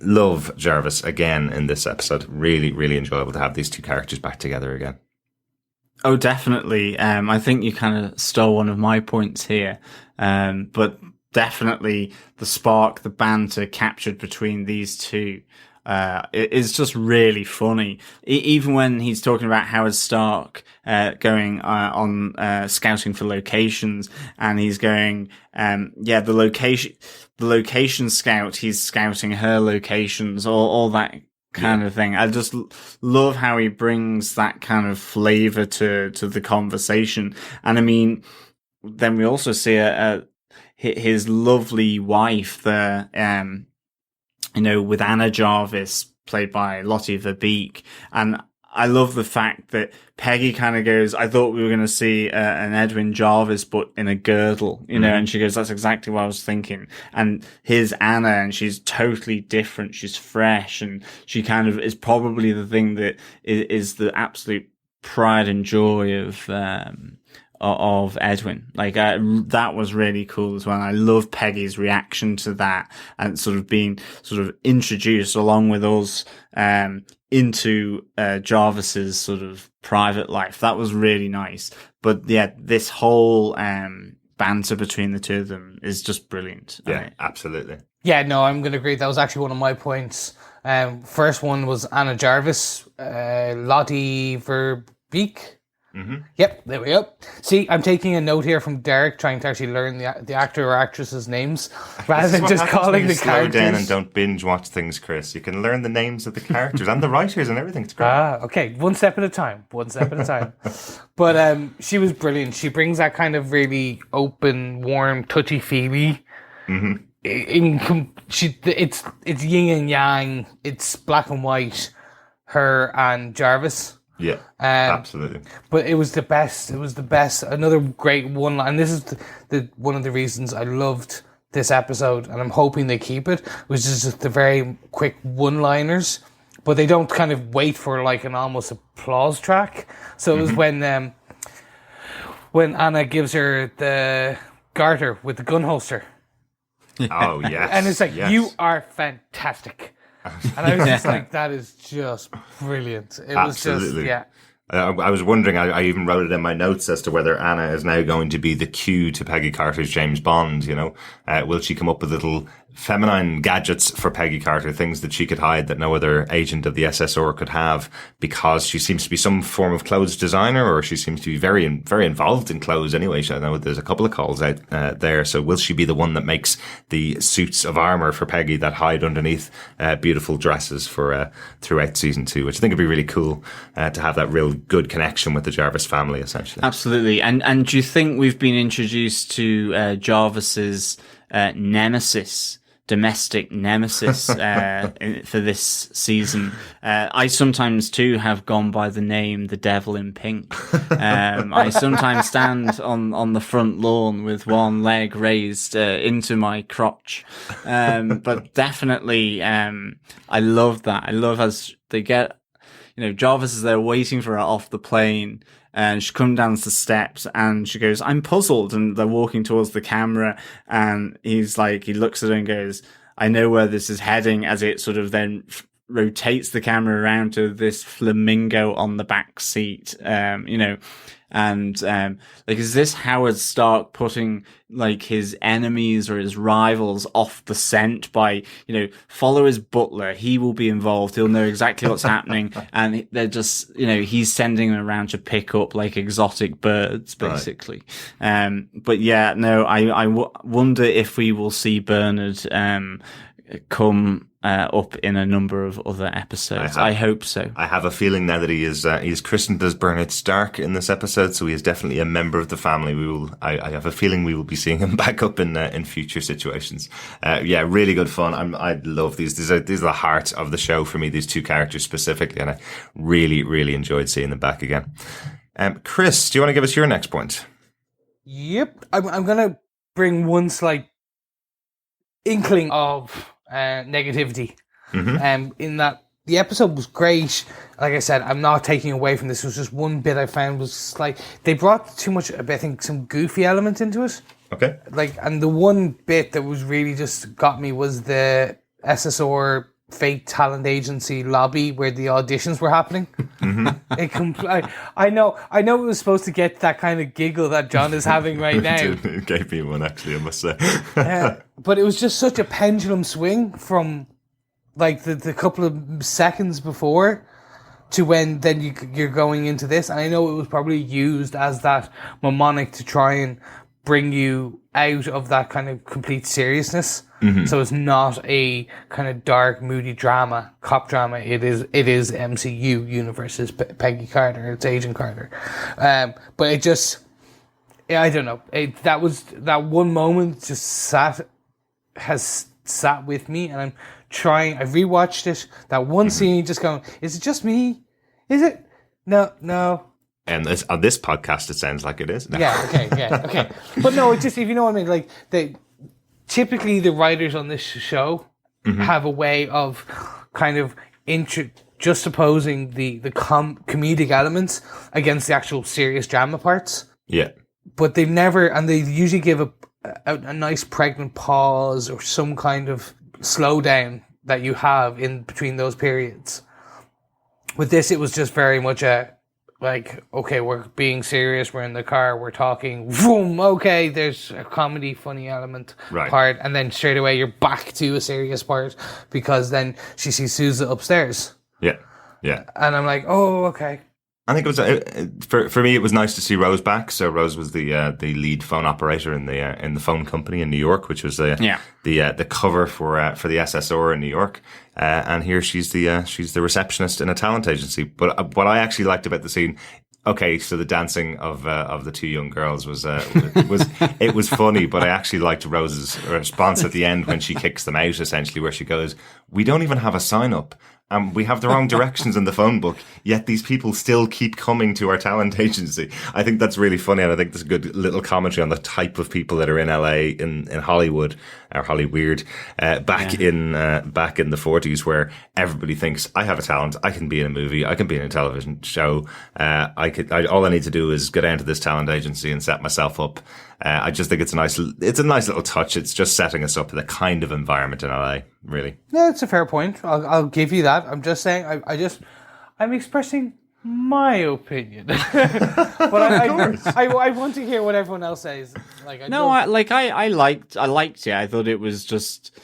Love Jarvis again in this episode. Really, really enjoyable to have these two characters back together again. Oh, definitely. I think you kind of stole one of my points here. But definitely the spark, the banter captured between these two, it is just really funny. Even when he's talking about Howard Stark, going, on, scouting for locations, and he's going, the location scout, he's scouting her locations, all that kind of thing. I just love how he brings that kind of flavor to the conversation. And I mean, then we also see his lovely wife there, with Anna Jarvis, played by Lottie Verbeek. And I love the fact that Peggy kind of goes, I thought we were going to see an Edwin Jarvis, but in a girdle, and she goes, that's exactly what I was thinking. And here's Anna, and she's totally different. She's fresh, and she kind of is probably the thing that is the absolute pride and joy of Edwin. Like, that was really cool as well. I love Peggy's reaction to that and sort of being sort of introduced along with us, into Jarvis's sort of private life. That was really nice. But yeah, this whole banter between the two of them is just brilliant. Yeah, absolutely. Yeah, no, I'm going to agree. That was actually one of my points. First one was Anna Jarvis, Lottie Verbeek. Mm-hmm. Yep, there we go. See, I'm taking a note here from Derek, trying to actually learn the actor or actress's names rather than just calling the characters. Slow down and don't binge watch things, Chris. You can learn the names of the characters and the writers and everything. It's great. Okay, one step at a time. But she was brilliant. She brings that kind of really open, warm, touchy-feely. Mm-hmm. It's yin and yang. It's black and white. Her and Jarvis. Yeah, absolutely. But it was the best. It was the best. Another great one line. And this is the one of the reasons I loved this episode, and I'm hoping they keep it, was just the very quick one-liners. But they don't kind of wait for like an almost applause track. So it was when Anna gives her the garter with the gun holster. Oh, yes. And it's like, yes. You are fantastic. And I was just like, that is just brilliant. It Absolutely. was just, yeah. I was wondering, I even wrote it in my notes as to whether Anna is now going to be the cue to Peggy Carter's James Bond, will she come up with little feminine gadgets for Peggy Carter, things that she could hide that no other agent of the SSR could have, because she seems to be some form of clothes designer, or she seems to be very, very involved in clothes anyway. I know there's a couple of calls out there. So will she be the one that makes the suits of armor for Peggy that hide underneath beautiful dresses for throughout season 2, which I think would be really cool to have that real good connection with the Jarvis family, essentially. Absolutely. And do you think we've been introduced to Jarvis's domestic nemesis for this season? I sometimes too have gone by the name The Devil in Pink. I sometimes stand on the front lawn with one leg raised into my crotch. But definitely, I love that. I love as they get, Jarvis is there waiting for her off the plane. And she comes down the steps and she goes, I'm puzzled. And they're walking towards the camera and he's like, he looks at her and goes, I know where this is heading, as it sort of then rotates the camera around to this flamingo on the back seat. And, like, is this Howard Stark putting, like, his enemies or his rivals off the scent by, follow his butler. He will be involved. He'll know exactly what's happening. And they're just, he's sending them around to pick up, like, exotic birds, basically. Right. But yeah, no, I wonder if we will see Bernard, come up in a number of other episodes. I hope so. I have a feeling now that he is christened as Bernard Stark in this episode, so he is definitely a member of the family. I have a feeling we will be seeing him back up in future situations. Yeah, really good fun. I love these. These are the heart of the show for me. These two characters specifically, and I really, really enjoyed seeing them back again. Chris, do you want to give us your next point? Yep, I'm gonna bring one slight inkling of negativity. In that the episode was great. Like I said, I'm not taking away from this. It was just one bit I found was like they brought too much, I think, some goofy element into it. Okay. And the one bit that was really just got me was the SSR fake talent agency lobby where the auditions were happening. I know it was supposed to get that kind of giggle that John is having right now. It gave me one, actually, I must say. But it was just such a pendulum swing from like the couple of seconds before to when then you're going into this. And I know it was probably used as that mnemonic to try and bring you out of that kind of complete seriousness. So it's not a kind of dark, moody drama, cop drama. It is MCU universe. It's Peggy Carter. It's Agent Carter. But it just, I don't know. That one moment just has sat with me, and I've rewatched it. That one scene, just going, is it just me? Is it? No. And on this podcast, it sounds like it is. No. Yeah, okay. But no, it just, if you know what I mean, like typically the writers on this show have a way of kind of juxtaposing the comedic elements against the actual serious drama parts. Yeah. But they usually give a nice pregnant pause or some kind of slowdown that you have in between those periods. With this, it was just very much okay, we're being serious, we're in the car, we're talking, boom, okay, there's a comedy, funny element part, and then straight away you're back to a serious part, because then she sees Sousa upstairs. Yeah. And I'm like, oh, okay. I think it was for me. It was nice to see Rose back. So Rose was the lead phone operator in the phone company in New York, which was the cover for the SSR in New York. And here she's the receptionist in a talent agency. But what I actually liked about the scene, okay, so the dancing of the two young girls was it was funny, but I actually liked Rose's response at the end when she kicks them out, essentially, where she goes, "We don't even have a sign up. We have the wrong directions in the phone book, yet these people still keep coming to our talent agency." I think that's really funny, and I think there's a good little commentary on the type of people that are in LA, in Hollywood, or Hollyweird, back in the 40s, where everybody thinks, I have a talent, I can be in a movie, I can be in a television show, all I need to do is go down to this talent agency and set myself up. I just think it's a nice little touch. It's just setting us up for the kind of environment in LA, really. Yeah, it's a fair point. I'll give you that. I'm just saying, I'm expressing my opinion. But I want to hear what everyone else says. I liked it. I thought it was just,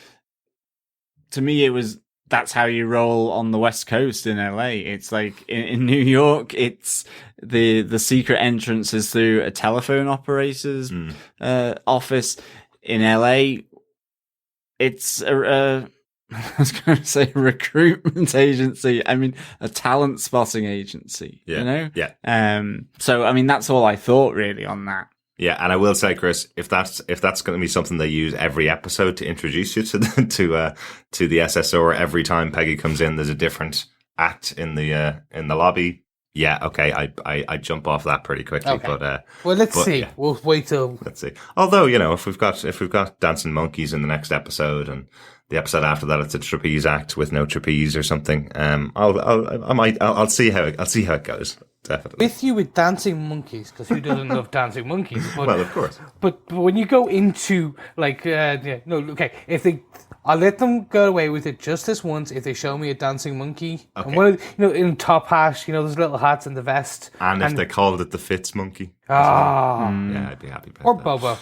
to me, it was, that's how you roll on the West Coast in LA. It's like in New York, it's the secret entrance is through a telephone operator's office. In LA, it's I was going to say recruitment agency. I mean, a talent spotting agency. Yeah. You know? Yeah. So I mean, that's all I thought really on that. Yeah, and I will say, Chris, if that's going to be something they use every episode to introduce you to the SSR, every time Peggy comes in, there's a different act in the lobby. Yeah, okay, I jump off that pretty quickly. Okay. But let's see. Yeah. We'll wait till. Let's see. Although, if we've got dancing monkeys in the next episode, and the episode after that it's a trapeze act with no trapeze or something, I'll see how it goes. Definitely. With you with dancing monkeys, because who doesn't love dancing monkeys? But, Well, of course. But when you go into I'll let them go away with it just this once if they show me a dancing monkey. Okay. And one of in top hat, those little hats and the vest. And if they called it the Fitz monkey. Yeah, I'd be happy about or that. Bobo.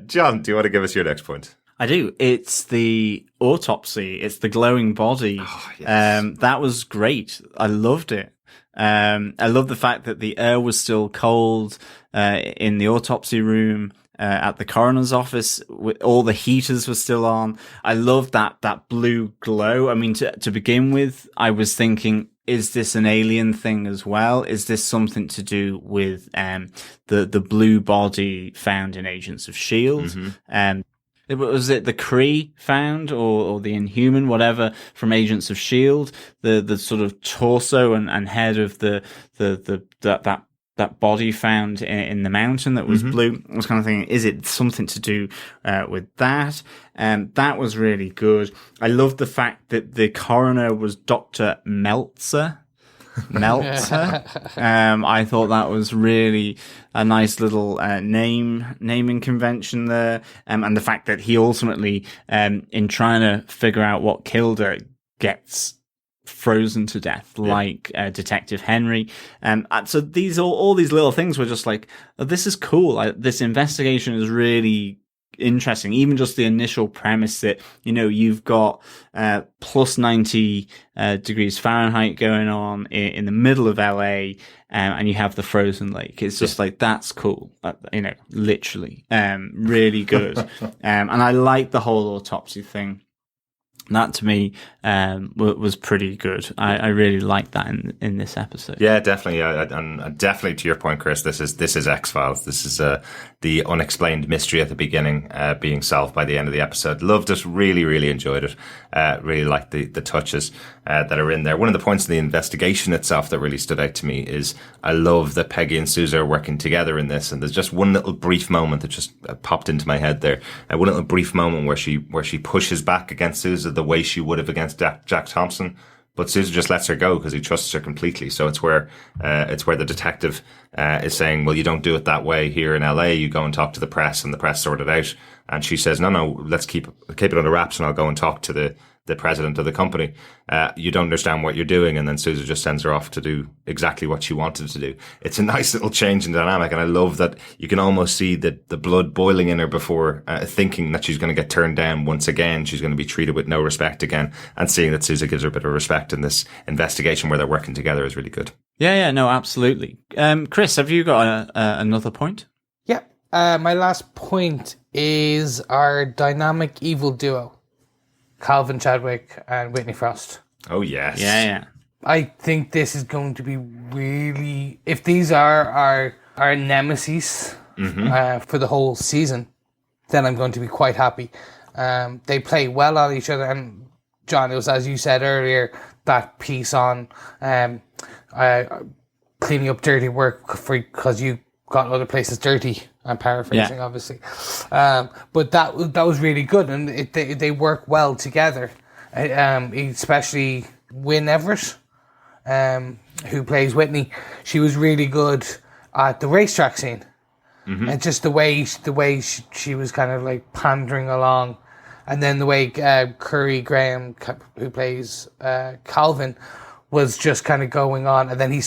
John, do you want to give us your next point? I do. It's the autopsy. It's the glowing body. Oh, yes. That was great. I loved it. I love the fact that the air was still cold in the autopsy room. At the coroner's office, all the heaters were still on. I love that blue glow. I mean, to begin with, I was thinking, is this an alien thing as well? Is this something to do with the blue body found in Agents of S.H.I.E.L.D.? Was it the Kree found or the Inhuman, whatever, from Agents of S.H.I.E.L.D.? The sort of torso and head of that body found in the mountain that was blue. I was kind of thinking, is it something to do with that? That was really good. I loved the fact that the coroner was Dr. Meltzer. I thought that was really a nice little naming convention there. And the fact that he ultimately, in trying to figure out what killed her, gets frozen to death, like Detective Henry. So these all these little things were just like, oh, this is cool. This investigation is really interesting. Even just the initial premise that, you've got plus 90 degrees Fahrenheit going on in the middle of LA, and you have the frozen lake. It's just like, that's cool. Literally, really good. And I like the whole autopsy thing. That to me was pretty good. I really liked that in this episode. Yeah, definitely. And definitely to your point, Chris, this is X-Files. This is the unexplained mystery at the beginning being solved by the end of the episode. Loved it. Really, really enjoyed it. Really liked the touches that are in there. One of the points in the investigation itself that really stood out to me is I love that Peggy and Sousa are working together in this. And there's just one little brief moment that just popped into my head there. One little brief moment where she pushes back against Sousa the way she would have against Jack Thompson, but Sousa just lets her go because he trusts her completely. So it's where the detective is saying, well, you don't do it that way here in LA. You go and talk to the press, and the press sort it out. And she says, no, let's keep it under wraps, and I'll go and talk to the president of the company. You don't understand what you're doing. And then Sousa just sends her off to do exactly what she wanted to do. It's a nice little change in dynamic. And I love that you can almost see the blood boiling in her before thinking that she's going to get turned down once again. She's going to be treated with no respect again. And seeing that Sousa gives her a bit of respect in this investigation where they're working together is really good. Yeah, no, absolutely. Chris, have you got another point? Yeah. My last point is our dynamic evil duo. Calvin Chadwick and Whitney Frost. Oh, yes. Yeah. I think this is going to be really... If these are our nemesis for the whole season, then I'm going to be quite happy. They play well on each other. And, John, it was, as you said earlier, that piece on cleaning up dirty work because you got other places dirty. I'm paraphrasing, obviously. But that was really good, and they work well together. Especially Wynn Everett, who plays Whitney. She was really good at the racetrack scene. And just the way she was kind of like pandering along. And then the way Curry Graham, who plays Calvin, was just kind of going on. And then you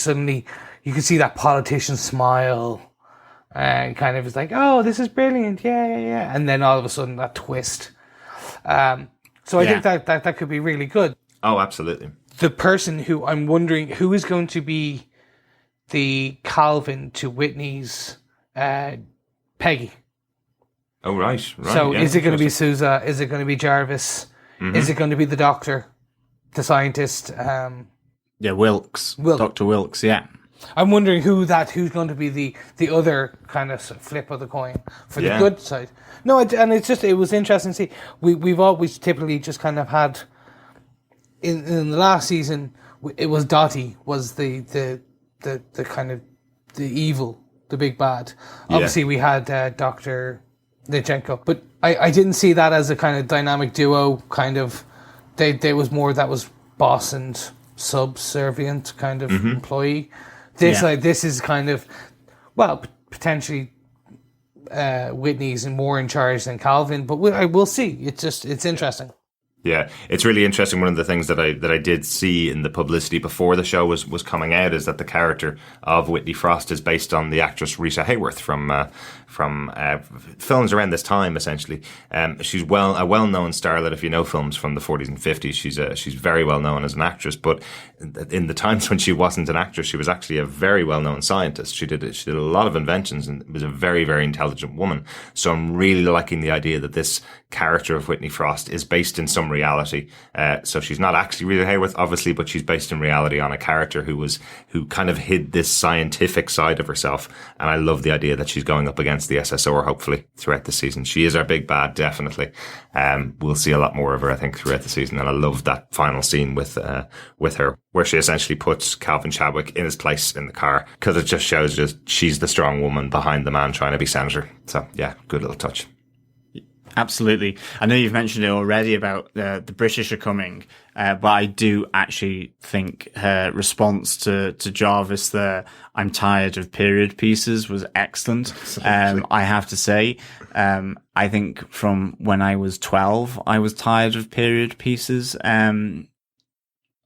could see that politician smile. And kind of is like, oh, this is brilliant, yeah. And then all of a sudden, that twist. So I think that could be really good. Oh, absolutely. The person who I'm wondering who is going to be the Calvin to Whitney's Peggy. Oh, right. So is it going to be Sousa? Is it going to be Jarvis? Is it going to be the doctor, the scientist? Wilkes. Dr. Wilkes, yeah. I'm wondering who's going to be the other kind of flip of the coin for the good side. No, and it was interesting to see. We've always typically just kind of had in the last season. It was Dottie was the kind of the evil, the big bad. Obviously, we had Dr. Nichenko, but I didn't see that as a kind of dynamic duo. Kind of, they was more that was boss and subservient kind of employee This is kind of, well, potentially Whitney's more in charge than Calvin, but we'll see. It's interesting. Yeah, it's really interesting. One of the things that I did see in the publicity before the show was coming out is that the character of Whitney Frost is based on the actress Rita Hayworth from films around this time. Essentially, she's a well-known starlet. If you know films from the 40s and 50s, she's very well known as an actress. But in the times when she wasn't an actress, she was actually a very well-known scientist. She did a lot of inventions and was a very, very intelligent woman. So I'm really liking the idea that this character of Whitney Frost is based in some reality. So she's not actually Rita Hayworth, obviously, but she's based in reality on a character who kind of hid this scientific side of herself. And I love the idea that she's going up against the SSR, hopefully, throughout the season. She is our big bad, definitely. We'll see a lot more of her, I think, throughout the season. And I love that final scene with her, where she essentially puts Calvin Chadwick in his place in the car, because it just shows she's the strong woman behind the man trying to be senator. So yeah, good little touch. Absolutely. I know you've mentioned it already about the British are coming, but I do actually think her response to Jarvis there, I'm tired of period pieces, was excellent. I have to say, I think from when I was 12, I was tired of period pieces.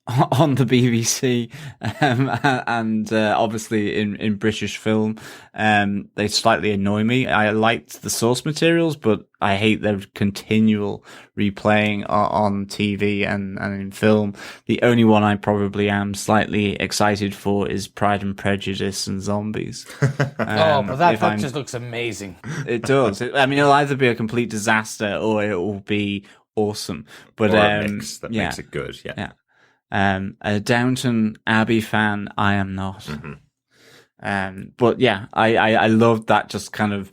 On the BBC, and obviously in British film, they slightly annoy me. I liked the source materials, but I hate their continual replaying on TV and in film. The only one I probably am slightly excited for is Pride and Prejudice and Zombies. But that just looks amazing. It does. I mean, it'll either be a complete disaster or it will be awesome. But or a mix that makes it good. Yeah. A Downton Abbey fan, I am not. But yeah, I loved that just kind of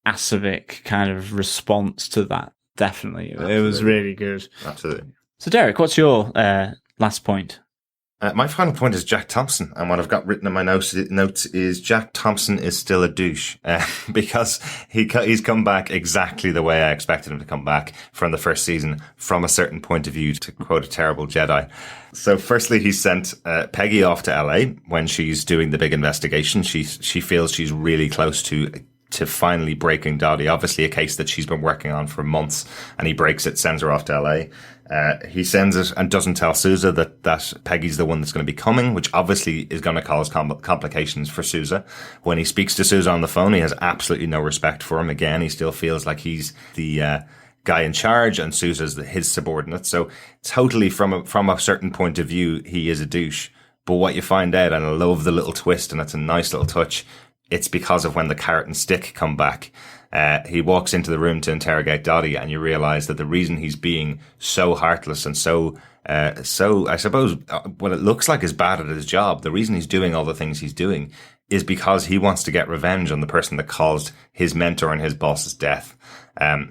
acerbic kind of response to that. Definitely. It was really good. Absolutely. So Derek, what's your last point? My final point is Jack Thompson, and what I've got written in my notes is Jack Thompson is still a douche, because he's come back exactly the way I expected him to come back from the first season, from a certain point of view, to quote a terrible Jedi. So firstly, he sent Peggy off to LA when she's doing the big investigation. She feels she's really close to finally breaking Dottie, obviously a case that she's been working on for months, and he breaks it, sends her off to LA. He sends it and doesn't tell Sousa that Peggy's the one that's going to be coming, which obviously is going to cause complications for Sousa. When he speaks to Sousa on the phone, he has absolutely no respect for him. Again, he still feels like he's the guy in charge and Sousa's his subordinate. So totally from a certain point of view, he is a douche. But what you find out, and I love the little twist, and it's a nice little touch, it's because of when the carrot and stick come back. He walks into the room to interrogate Dottie, and you realize that the reason he's being so heartless and so I suppose what it looks like is bad at his job, the reason he's doing all the things he's doing is because he wants to get revenge on the person that caused his mentor and his boss's death.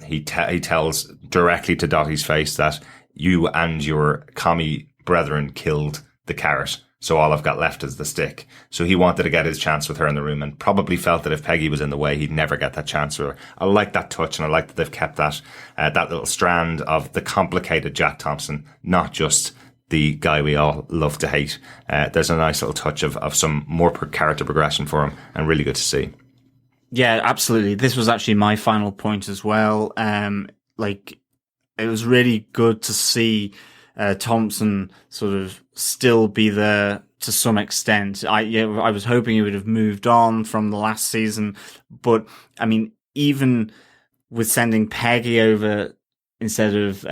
He tells directly to Dottie's face that you and your commie brethren killed the carrot, so all I've got left is the stick. So he wanted to get his chance with her in the room, and probably felt that if Peggy was in the way, he'd never get that chance with her. I like that touch, and I like that they've kept that little strand of the complicated Jack Thompson, not just the guy we all love to hate. There's a nice little touch of some more character progression for him, and really good to see. Yeah, absolutely. This was actually my final point as well. It was really good to see Thompson sort of still be there to some extent. I was hoping he would have moved on from the last season, but I mean, even with sending Peggy over instead of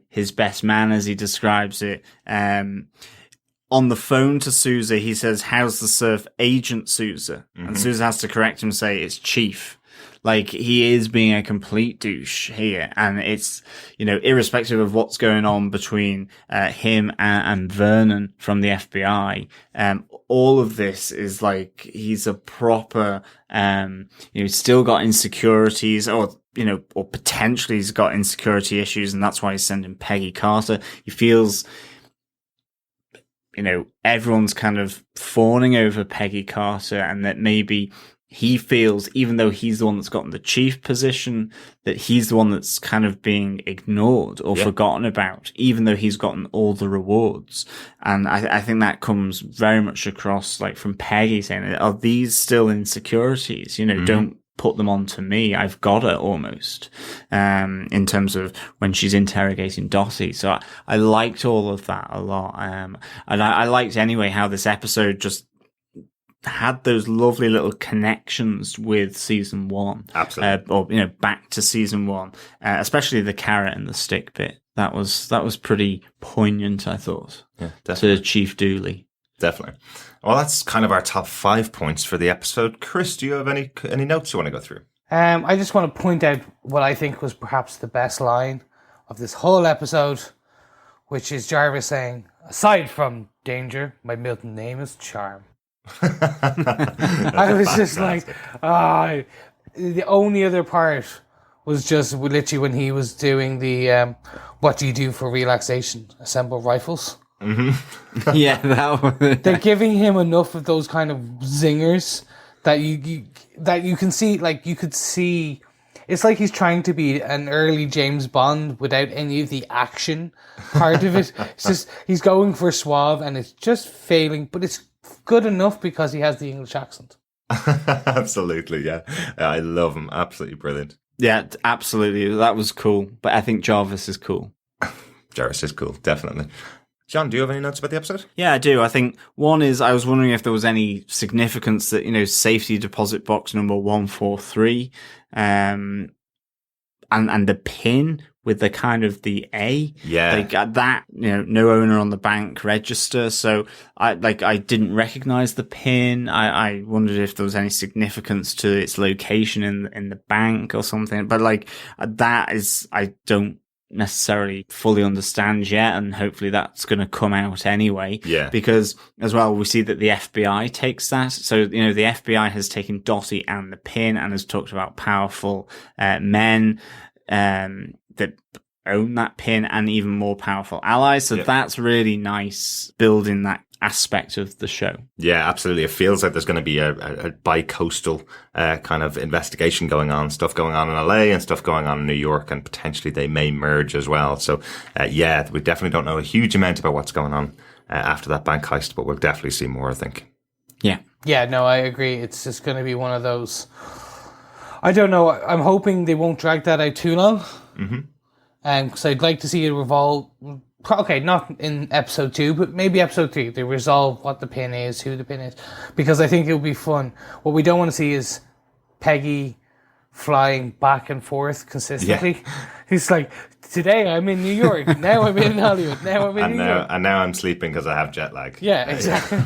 his best man, as he describes it, on the phone to Sousa, he says, "How's the surf, Agent Sousa?" Mm-hmm. And Sousa has to correct him, say it's Chief. Like, he is being a complete douche here. And it's, irrespective of what's going on between him and Vernon from the FBI, all of this is like, he's a proper, still got insecurities, or potentially he's got insecurity issues, and that's why he's sending Peggy Carter. He feels, everyone's kind of fawning over Peggy Carter, and that maybe he feels, even though he's the one that's gotten the chief position, that he's the one that's kind of being ignored or forgotten about, even though he's gotten all the rewards. And I think that comes very much across, like, from Peggy saying, are these still insecurities? You know, don't put them onto me. I've got it almost, in terms of when she's interrogating Dottie. So I liked all of that a lot. And I liked anyway how this episode just had those lovely little connections with season 1. Absolutely. Or, you know, back to season 1, especially the carrot and the stick bit. That was pretty poignant, I thought. Yeah, definitely. To Chief Dooley. Definitely. Well, that's kind of our top 5 points for the episode. Chris, do you have any notes you want to go through? I just want to point out what I think was perhaps the best line of this whole episode, which is Jarvis saying, "Aside from danger, my middle name is Charm." I was just like, the only other part was just literally when he was doing the what do you do for relaxation? Assemble rifles. Mm-hmm. Yeah, that one. They're giving him enough of those kind of zingers that you can see, like, you could see. It's like he's trying to be an early James Bond without any of the action part of it. It's just he's going for suave and it's just failing, but it's good enough because he has the English accent. Absolutely, yeah. I love him. Absolutely brilliant. Yeah, absolutely. That was cool. But I think Jarvis is cool. Jarvis is cool, definitely. John, do you have any notes about the episode? Yeah, I do. I think one is I was wondering if there was any significance that, you know, safety deposit box number 143, and the pin with the kind of the A. Yeah. Like that, you know, no owner on the bank register. So I didn't recognize the pin. I wondered if there was any significance to its location in the bank or something. But like that is, I don't necessarily fully understand yet, and hopefully that's going to come out anyway. Yeah. Because as well, we see that the FBI takes that. So, you know, the FBI has taken Dottie and the pin and has talked about powerful men that own that pin and even more powerful allies. So that's really nice, building that aspect of the show. Yeah, absolutely. It feels like there's going to be a bi-coastal kind of investigation going on, stuff going on in LA and stuff going on in New York, and potentially they may merge as well. So yeah, we definitely don't know a huge amount about what's going on after that bank heist, but we'll definitely see more, I think. Yeah, no, I agree. It's just going to be one of those, I don't know, I'm hoping they won't drag that out too long. Because I'd like to see it revolve. Okay, not in episode 2, but maybe episode 3. They resolve what the pin is, who the pin is, because I think it would be fun. What we don't want to see is Peggy flying back and forth consistently. Yeah. It's like, today I'm in New York, now I'm in Hollywood, now I'm in New York. And now I'm sleeping because I have jet lag. Yeah, exactly.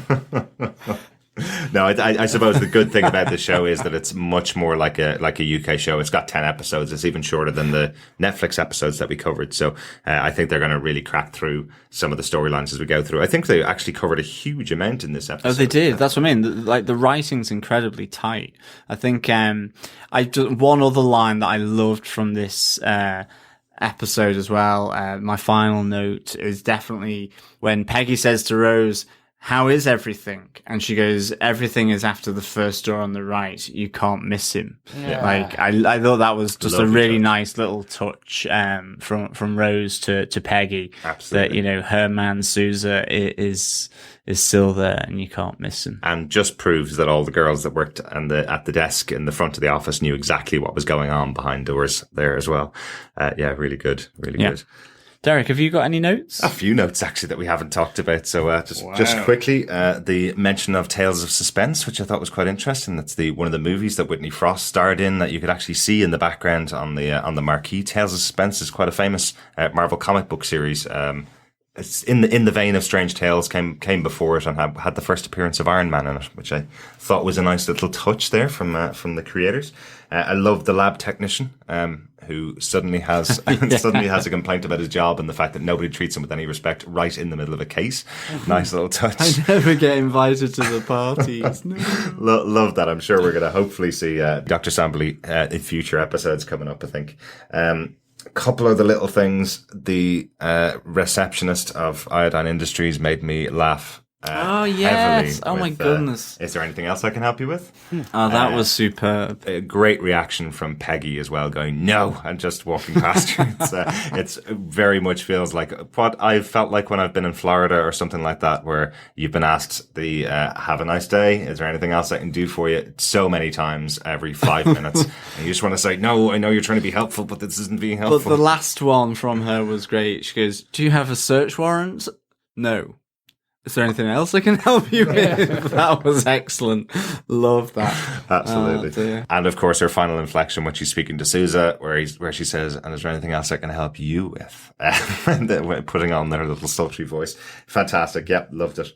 No, I suppose the good thing about this show is that it's much more like a UK show. It's got 10 episodes. It's even shorter than the Netflix episodes that we covered. So I think they're going to really crack through some of the storylines as we go through. I think they actually covered a huge amount in this episode. Oh, they did. That's what I mean. Like, the writing's incredibly tight. I think one other line that I loved from this episode as well, my final note, is definitely when Peggy says to Rose, "How is everything?" And she goes, "Everything is after the first door on the right. You can't miss him." Yeah. Like, I thought that was just a really nice little touch from Rose to Peggy. Absolutely. That, you know, her man Sousa is still there and you can't miss him. And just proves that all the girls that worked at the desk in the front of the office knew exactly what was going on behind doors there as well. Yeah, really good. Really good. Derek, have you got any notes? A few notes, actually, that we haven't talked about. So just quickly, the mention of Tales of Suspense, which I thought was quite interesting. That's one of the movies that Whitney Frost starred in that you could actually see in the background on the marquee. Tales of Suspense is quite a famous Marvel comic book series. It's in the vein of Strange Tales, came before it, and had the first appearance of Iron Man in it, which I thought was a nice little touch there from the creators. I love the lab technician who suddenly has a complaint about his job and the fact that nobody treats him with any respect right in the middle of a case. Nice little touch. I never get invited to the parties. No. Love that. I'm sure we're going to hopefully see Dr. Sambly in future episodes coming up, I think. A couple of the little things. The receptionist of Iodine Industries made me laugh Oh, yes. heavily Oh, my with, goodness. Is there anything else I can help you with? Oh, that was superb. A great reaction from Peggy as well, going no, and just walking past her. It's very much feels like what I've felt like when I've been in Florida or something like that, where you've been asked the have a nice day. Is there anything else I can do for you? So many times every 5 minutes, and you just want to say no. I know you're trying to be helpful, but this isn't being helpful. But the last one from her was great. She goes, "Do you have a search warrant?" No. Is there anything else I can help you with? That was excellent. Love that. Absolutely. And of course, her final inflection when she's speaking to Sousa, where she says, "And is there anything else I can help you with?" Putting on their little sultry voice. Fantastic. Yep, loved it.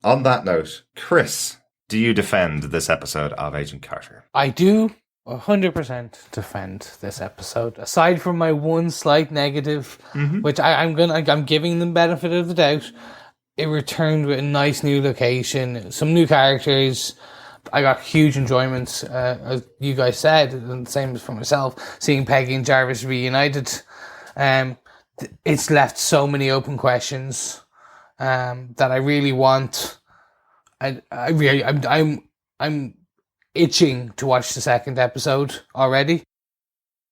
On that note, Chris, do you defend this episode of Agent Carter? I do 100% defend this episode. Aside from my one slight negative, which I'm giving them benefit of the doubt. It returned with a nice new location, some new characters. I got huge enjoyment, as you guys said, and the same as for myself, seeing Peggy and Jarvis reunited. It's left so many open questions that I really want. I'm itching to watch the second episode already.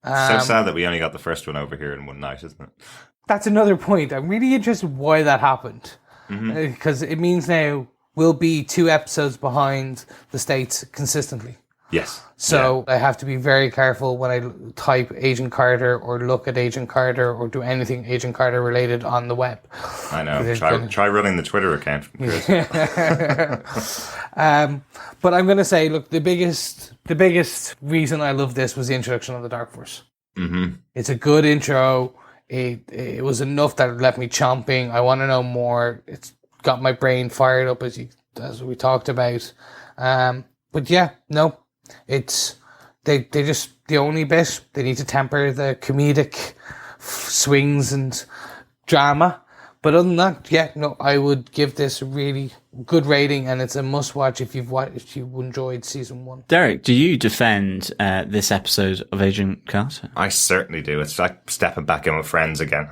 So sad that we only got the first one over here in one night, isn't it? That's another point. I'm really interested why that happened. Because it means now we'll be 2 episodes behind the States consistently. Yes. So I have to be very careful when I type Agent Carter or look at Agent Carter or do anything Agent Carter related on the web. I know. Try running the Twitter account from Chris. But I'm going to say, look, the biggest reason I love this was the introduction of the Dark Force. It's a good intro. It was enough that it left me chomping. I want to know more. It's got my brain fired up as we talked about. But yeah, no, it's they just the only bit they need to temper the comedic swings and drama. But other than that, yeah, no, I would give this a really good rating, and it's a must-watch if you enjoyed season 1. Derek, do you defend this episode of Agent Carter? I certainly do. It's like stepping back in with friends again.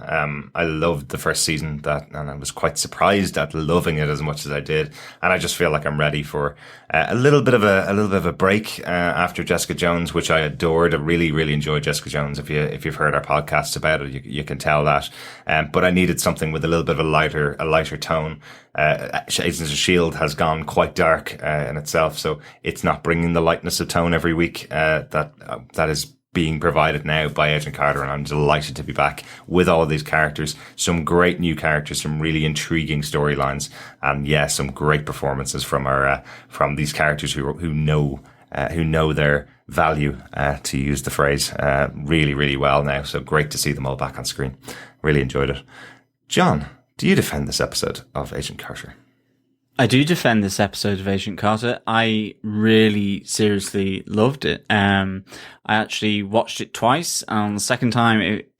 I loved the first season, and I was quite surprised at loving it as much as I did. And I just feel like I'm ready for a little bit of a break after Jessica Jones, which I adored. I really, really enjoyed Jessica Jones. If you've heard our podcasts about it, you can tell that. But I needed something with a little bit of a lighter tone. Agents of S.H.I.E.L.D. has gone quite dark in itself, so it's not bringing the lightness of tone every week that is being provided now by Agent Carter, and I'm delighted to be back with all of these characters. Some great new characters, some really intriguing storylines, and yeah, some great performances from these characters who know their value, to use the phrase, really, really well now. So great to see them all back on screen. Really enjoyed it. John, do you defend this episode of Agent Carter? I do defend this episode of Agent Carter. I really seriously loved it. I actually watched it twice, and the second time it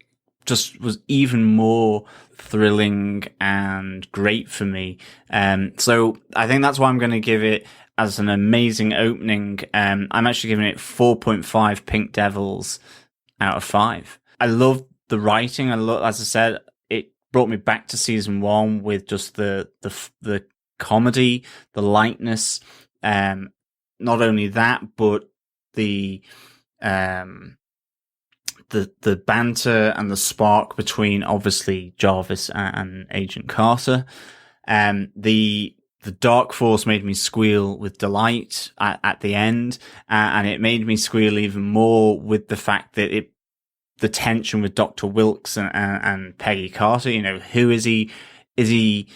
just was even more thrilling and great for me. So I think that's why I'm going to give it as an amazing opening. I'm actually giving it 4.5 Pink Devils out of 5. I love the writing. As I said, it brought me back to season 1 with just the comedy, the lightness. Not only that, but the banter and the spark between obviously Jarvis and Agent Carter. The Dark Force made me squeal with delight at the end, and it made me squeal even more with the fact that the tension with Dr. Wilkes and Peggy Carter. You know, who is he? Is he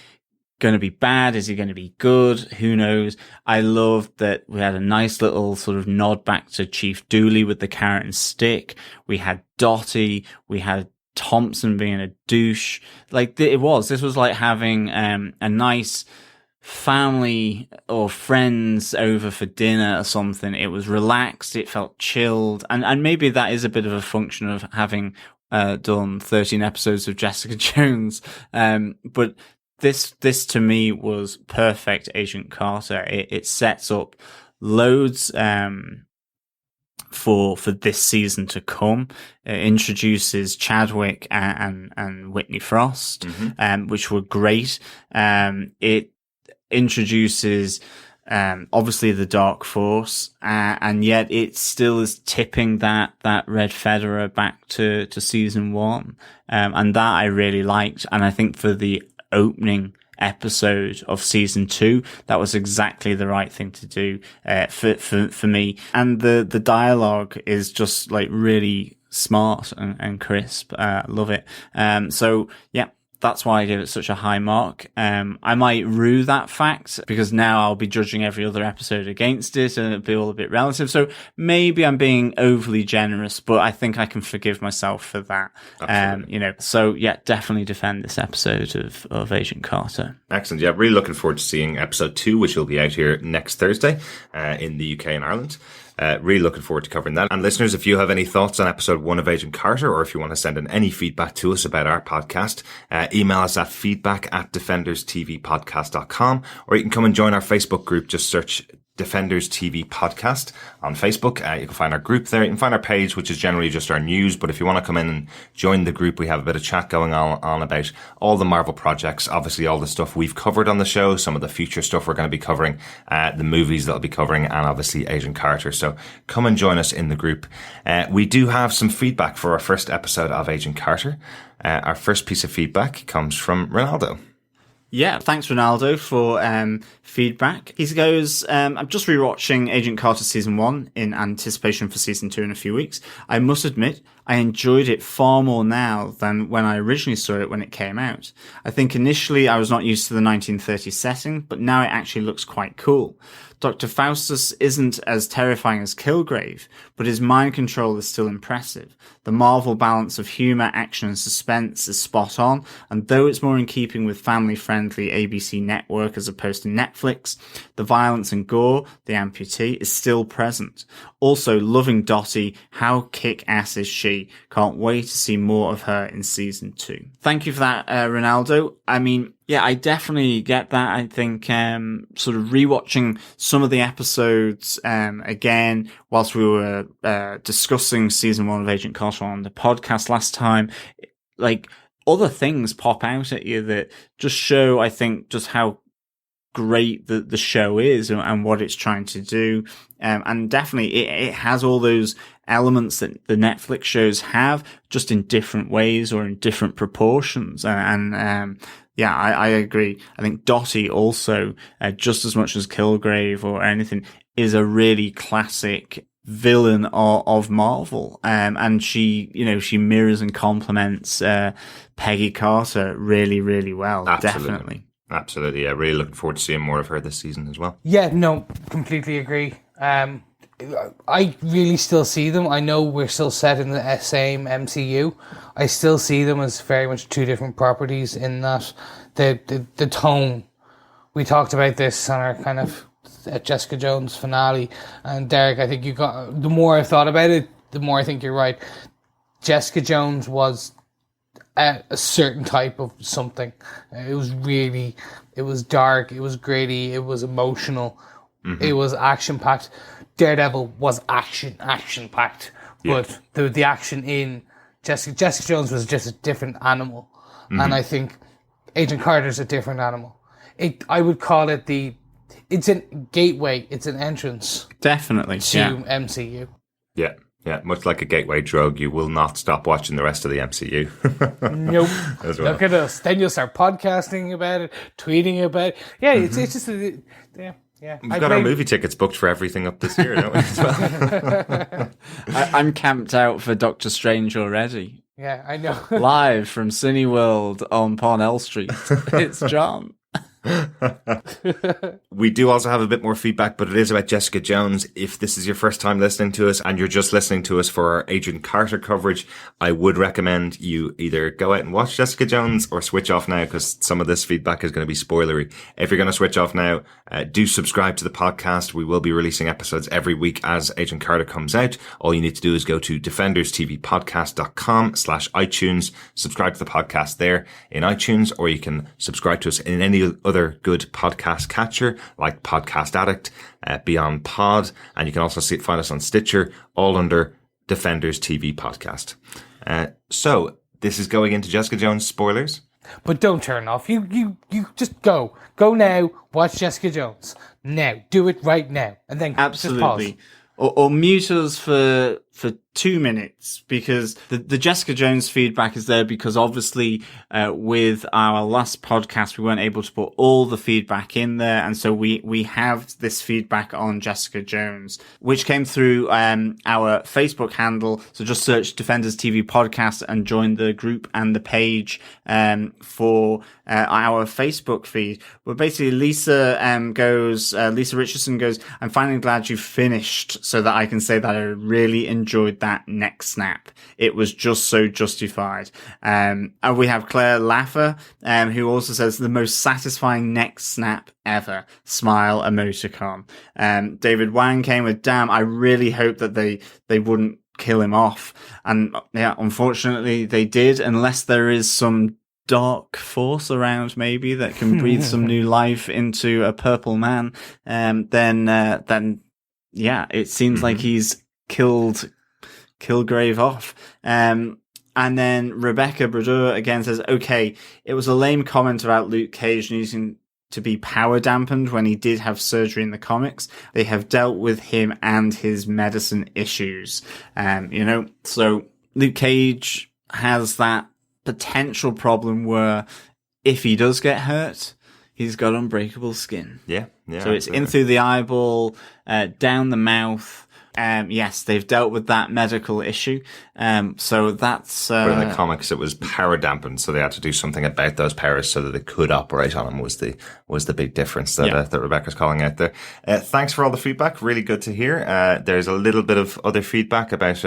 going to be bad? Is he going to be good? Who knows? I loved that we had a nice little sort of nod back to Chief Dooley with the carrot and stick. We had Dottie. We had Thompson being a douche. Like this was like having a nice family or friends over for dinner or something. It was relaxed. It felt chilled. And maybe that is a bit of a function of having done 13 episodes of Jessica Jones. But this to me was perfect Agent Carter. It sets up loads for this season to come. It introduces Chadwick and Whitney Frost, which were great. introduces obviously the Dark Force, and yet it still is tipping that Red Federer back to season 1. And that I really liked. And I think for the opening episode of season 2, that was exactly the right thing to do, for me. And the dialogue is just like really smart and crisp. Love it. So yeah. That's why I give it such a high mark. I might rue that fact because now I'll be judging every other episode against it and it'll be all a bit relative. So maybe I'm being overly generous, but I think I can forgive myself for that. So yeah, definitely defend this episode of Agent Carter. Excellent. Yeah, really looking forward to seeing episode 2, which will be out here next Thursday, in the UK and Ireland. Really looking forward to covering that. And listeners, if you have any thoughts on episode 1 of Agent Carter, or if you want to send in any feedback to us about our podcast, email us at feedback@defenderstvpodcast.com, or you can come and join our Facebook group. Just search Defenders TV Podcast on Facebook. You can find our group there. You can find our page, which is generally just our news. But if you want to come in and join the group, we have a bit of chat going on about all the Marvel projects. Obviously, all the stuff we've covered on the show, some of the future stuff we're going to be covering, the movies that I'll be covering, and obviously Agent Carter. So come and join us in the group. We do have some feedback for our first episode of Agent Carter. Our first piece of feedback comes from Ronaldo. Yeah, thanks Ronaldo for feedback. He goes, I'm just rewatching Agent Carter season 1 in anticipation for season 2 in a few weeks. I must admit, I enjoyed it far more now than when I originally saw it when it came out. I think initially I was not used to the 1930s setting, but now it actually looks quite cool. Dr. Faustus isn't as terrifying as Kilgrave, but his mind control is still impressive. The Marvel balance of humour, action and suspense is spot on, and though it's more in keeping with family-friendly ABC network as opposed to Netflix, the violence and gore, the amputee, is still present. Also, loving Dottie, how kick-ass is she? Can't wait to see more of her in season 2. Thank you for that, Ronaldo. I mean, yeah, I definitely get that. I think sort of rewatching some of the episodes again whilst we were discussing season 1 of Agent Carter on the podcast last time, like other things pop out at you that just show, I think, just how great the show is and what it's trying to do. And definitely it has all those elements that the Netflix shows have, just in different ways or in different proportions. Yeah, I agree. I think Dottie also, just as much as Kilgrave or anything, is a really classic villain of Marvel. And she mirrors and complements Peggy Carter really, really well. Definitely. Absolutely. Yeah, really looking forward to seeing more of her this season as well. Yeah, no, completely agree. I really still see them. I know we're still set in the same MCU. I still see them as very much two different properties in that the tone. We talked about this on our kind of Jessica Jones finale, and Derek, I think the more I've thought about it, the more I think you're right. Jessica Jones was a certain type of something. It was dark, it was gritty, it was emotional, it was action-packed. Daredevil was action-packed, but the action in Jessica Jones was just a different animal, and I think Agent Carter's a different animal. I would call it it's a gateway, it's an entrance. Definitely. To MCU. Yeah. Yeah, much like a gateway drug, you will not stop watching the rest of the MCU. Nope. As well. Look at us. Then you'll start podcasting about it, tweeting about it. Yeah, it's just yeah. We've got our movie tickets booked for everything up this year, don't we? As well? I'm camped out for Doctor Strange already. Yeah, I know. Live from Cineworld on Parnell Street. It's John. We do also have a bit more feedback, but it is about Jessica Jones. If this is your first time listening to us and you're just listening to us for our Agent Carter coverage, I would recommend you either go out and watch Jessica Jones or switch off now, because some of this feedback is going to be spoilery. If you're going to switch off now, do subscribe to the podcast. We will be releasing episodes every week as Agent Carter comes out. All you need to do is go to defenderstvpodcast.com/iTunes, subscribe to the podcast there in iTunes, or you can subscribe to us in any other good podcast catcher like Podcast Addict, Beyond Pod, and you can also find us on Stitcher, all under Defenders TV Podcast. So this is going into Jessica Jones spoilers. But don't turn off. You just go. Go now. Watch Jessica Jones. Now. Do it right now. And then Absolutely. just pause. Or mute us for 2 minutes, because the Jessica Jones feedback is there because obviously with our last podcast we weren't able to put all the feedback in there, and so we have this feedback on Jessica Jones, which came through our Facebook handle. So just search Defenders TV Podcast and join the group and the page for our Facebook feed. But basically Lisa Richardson goes, "I'm finally glad you finished so that I can say that I really enjoyed that neck snap. It was just so justified." And we have Claire Laffer, who also says, "The most satisfying neck snap ever. Smile emoticon." David Wang came with, "Damn, I really hope that they wouldn't kill him off." And yeah, unfortunately they did, unless there is some dark force around maybe that can breathe some new life into a purple man. Then yeah, it seems like he's killed Kilgrave off. And then Rebecca Bradeur again says, "Okay, it was a lame comment about Luke Cage needing to be power dampened when he did have surgery in the comics. They have dealt with him and his medicine issues." So Luke Cage has that potential problem where if he does get hurt, he's got unbreakable skin. Yeah. So it's in through the eyeball, down the mouth. Yes, they've dealt with that medical issue. So that's... But in the comics, it was power dampened, so they had to do something about those powers so that they could operate on him was the big difference that Rebecca's calling out there. Thanks for all the feedback. Really good to hear. There's a little bit of other feedback about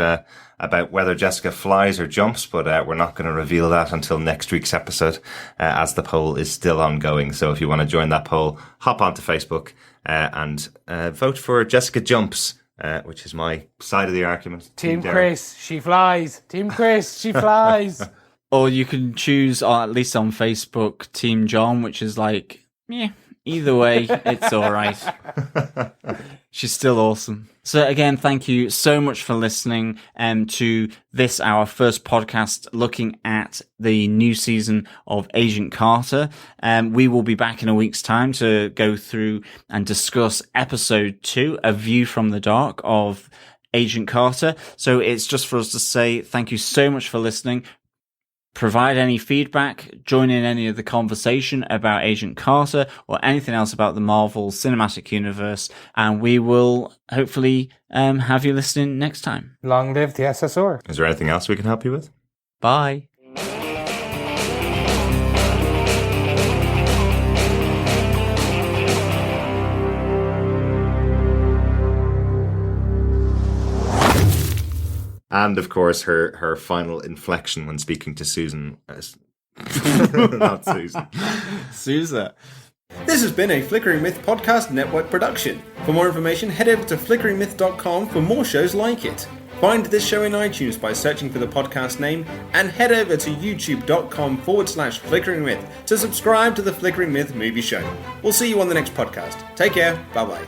whether Jessica flies or jumps, but we're not going to reveal that until next week's episode, as the poll is still ongoing. So if you want to join that poll, hop onto Facebook and vote for Jessica Jumps, which is my side of the argument. Team Chris, she flies. Team Chris, she flies. Or you can choose, or at least on Facebook, Team John, which is like, either way, it's all right. She's still awesome. So again, thank you so much for listening to this, our first podcast looking at the new season of Agent Carter. We will be back in a week's time to go through and discuss episode 2, A View from the Dark of Agent Carter. So it's just for us to say thank you so much for listening. Provide any feedback, join in any of the conversation about Agent Carter or anything else about the Marvel Cinematic Universe, and we will hopefully have you listening next time. Long live the SSR. Is there anything else we can help you with? Bye. And of course, her final inflection when speaking to Susan. Not Susan. Sousa. This has been a Flickering Myth Podcast Network production. For more information, head over to flickeringmyth.com for more shows like it. Find this show in iTunes by searching for the podcast name, and head over to youtube.com/Flickering Myth to subscribe to the Flickering Myth movie show. We'll see you on the next podcast. Take care. Bye bye.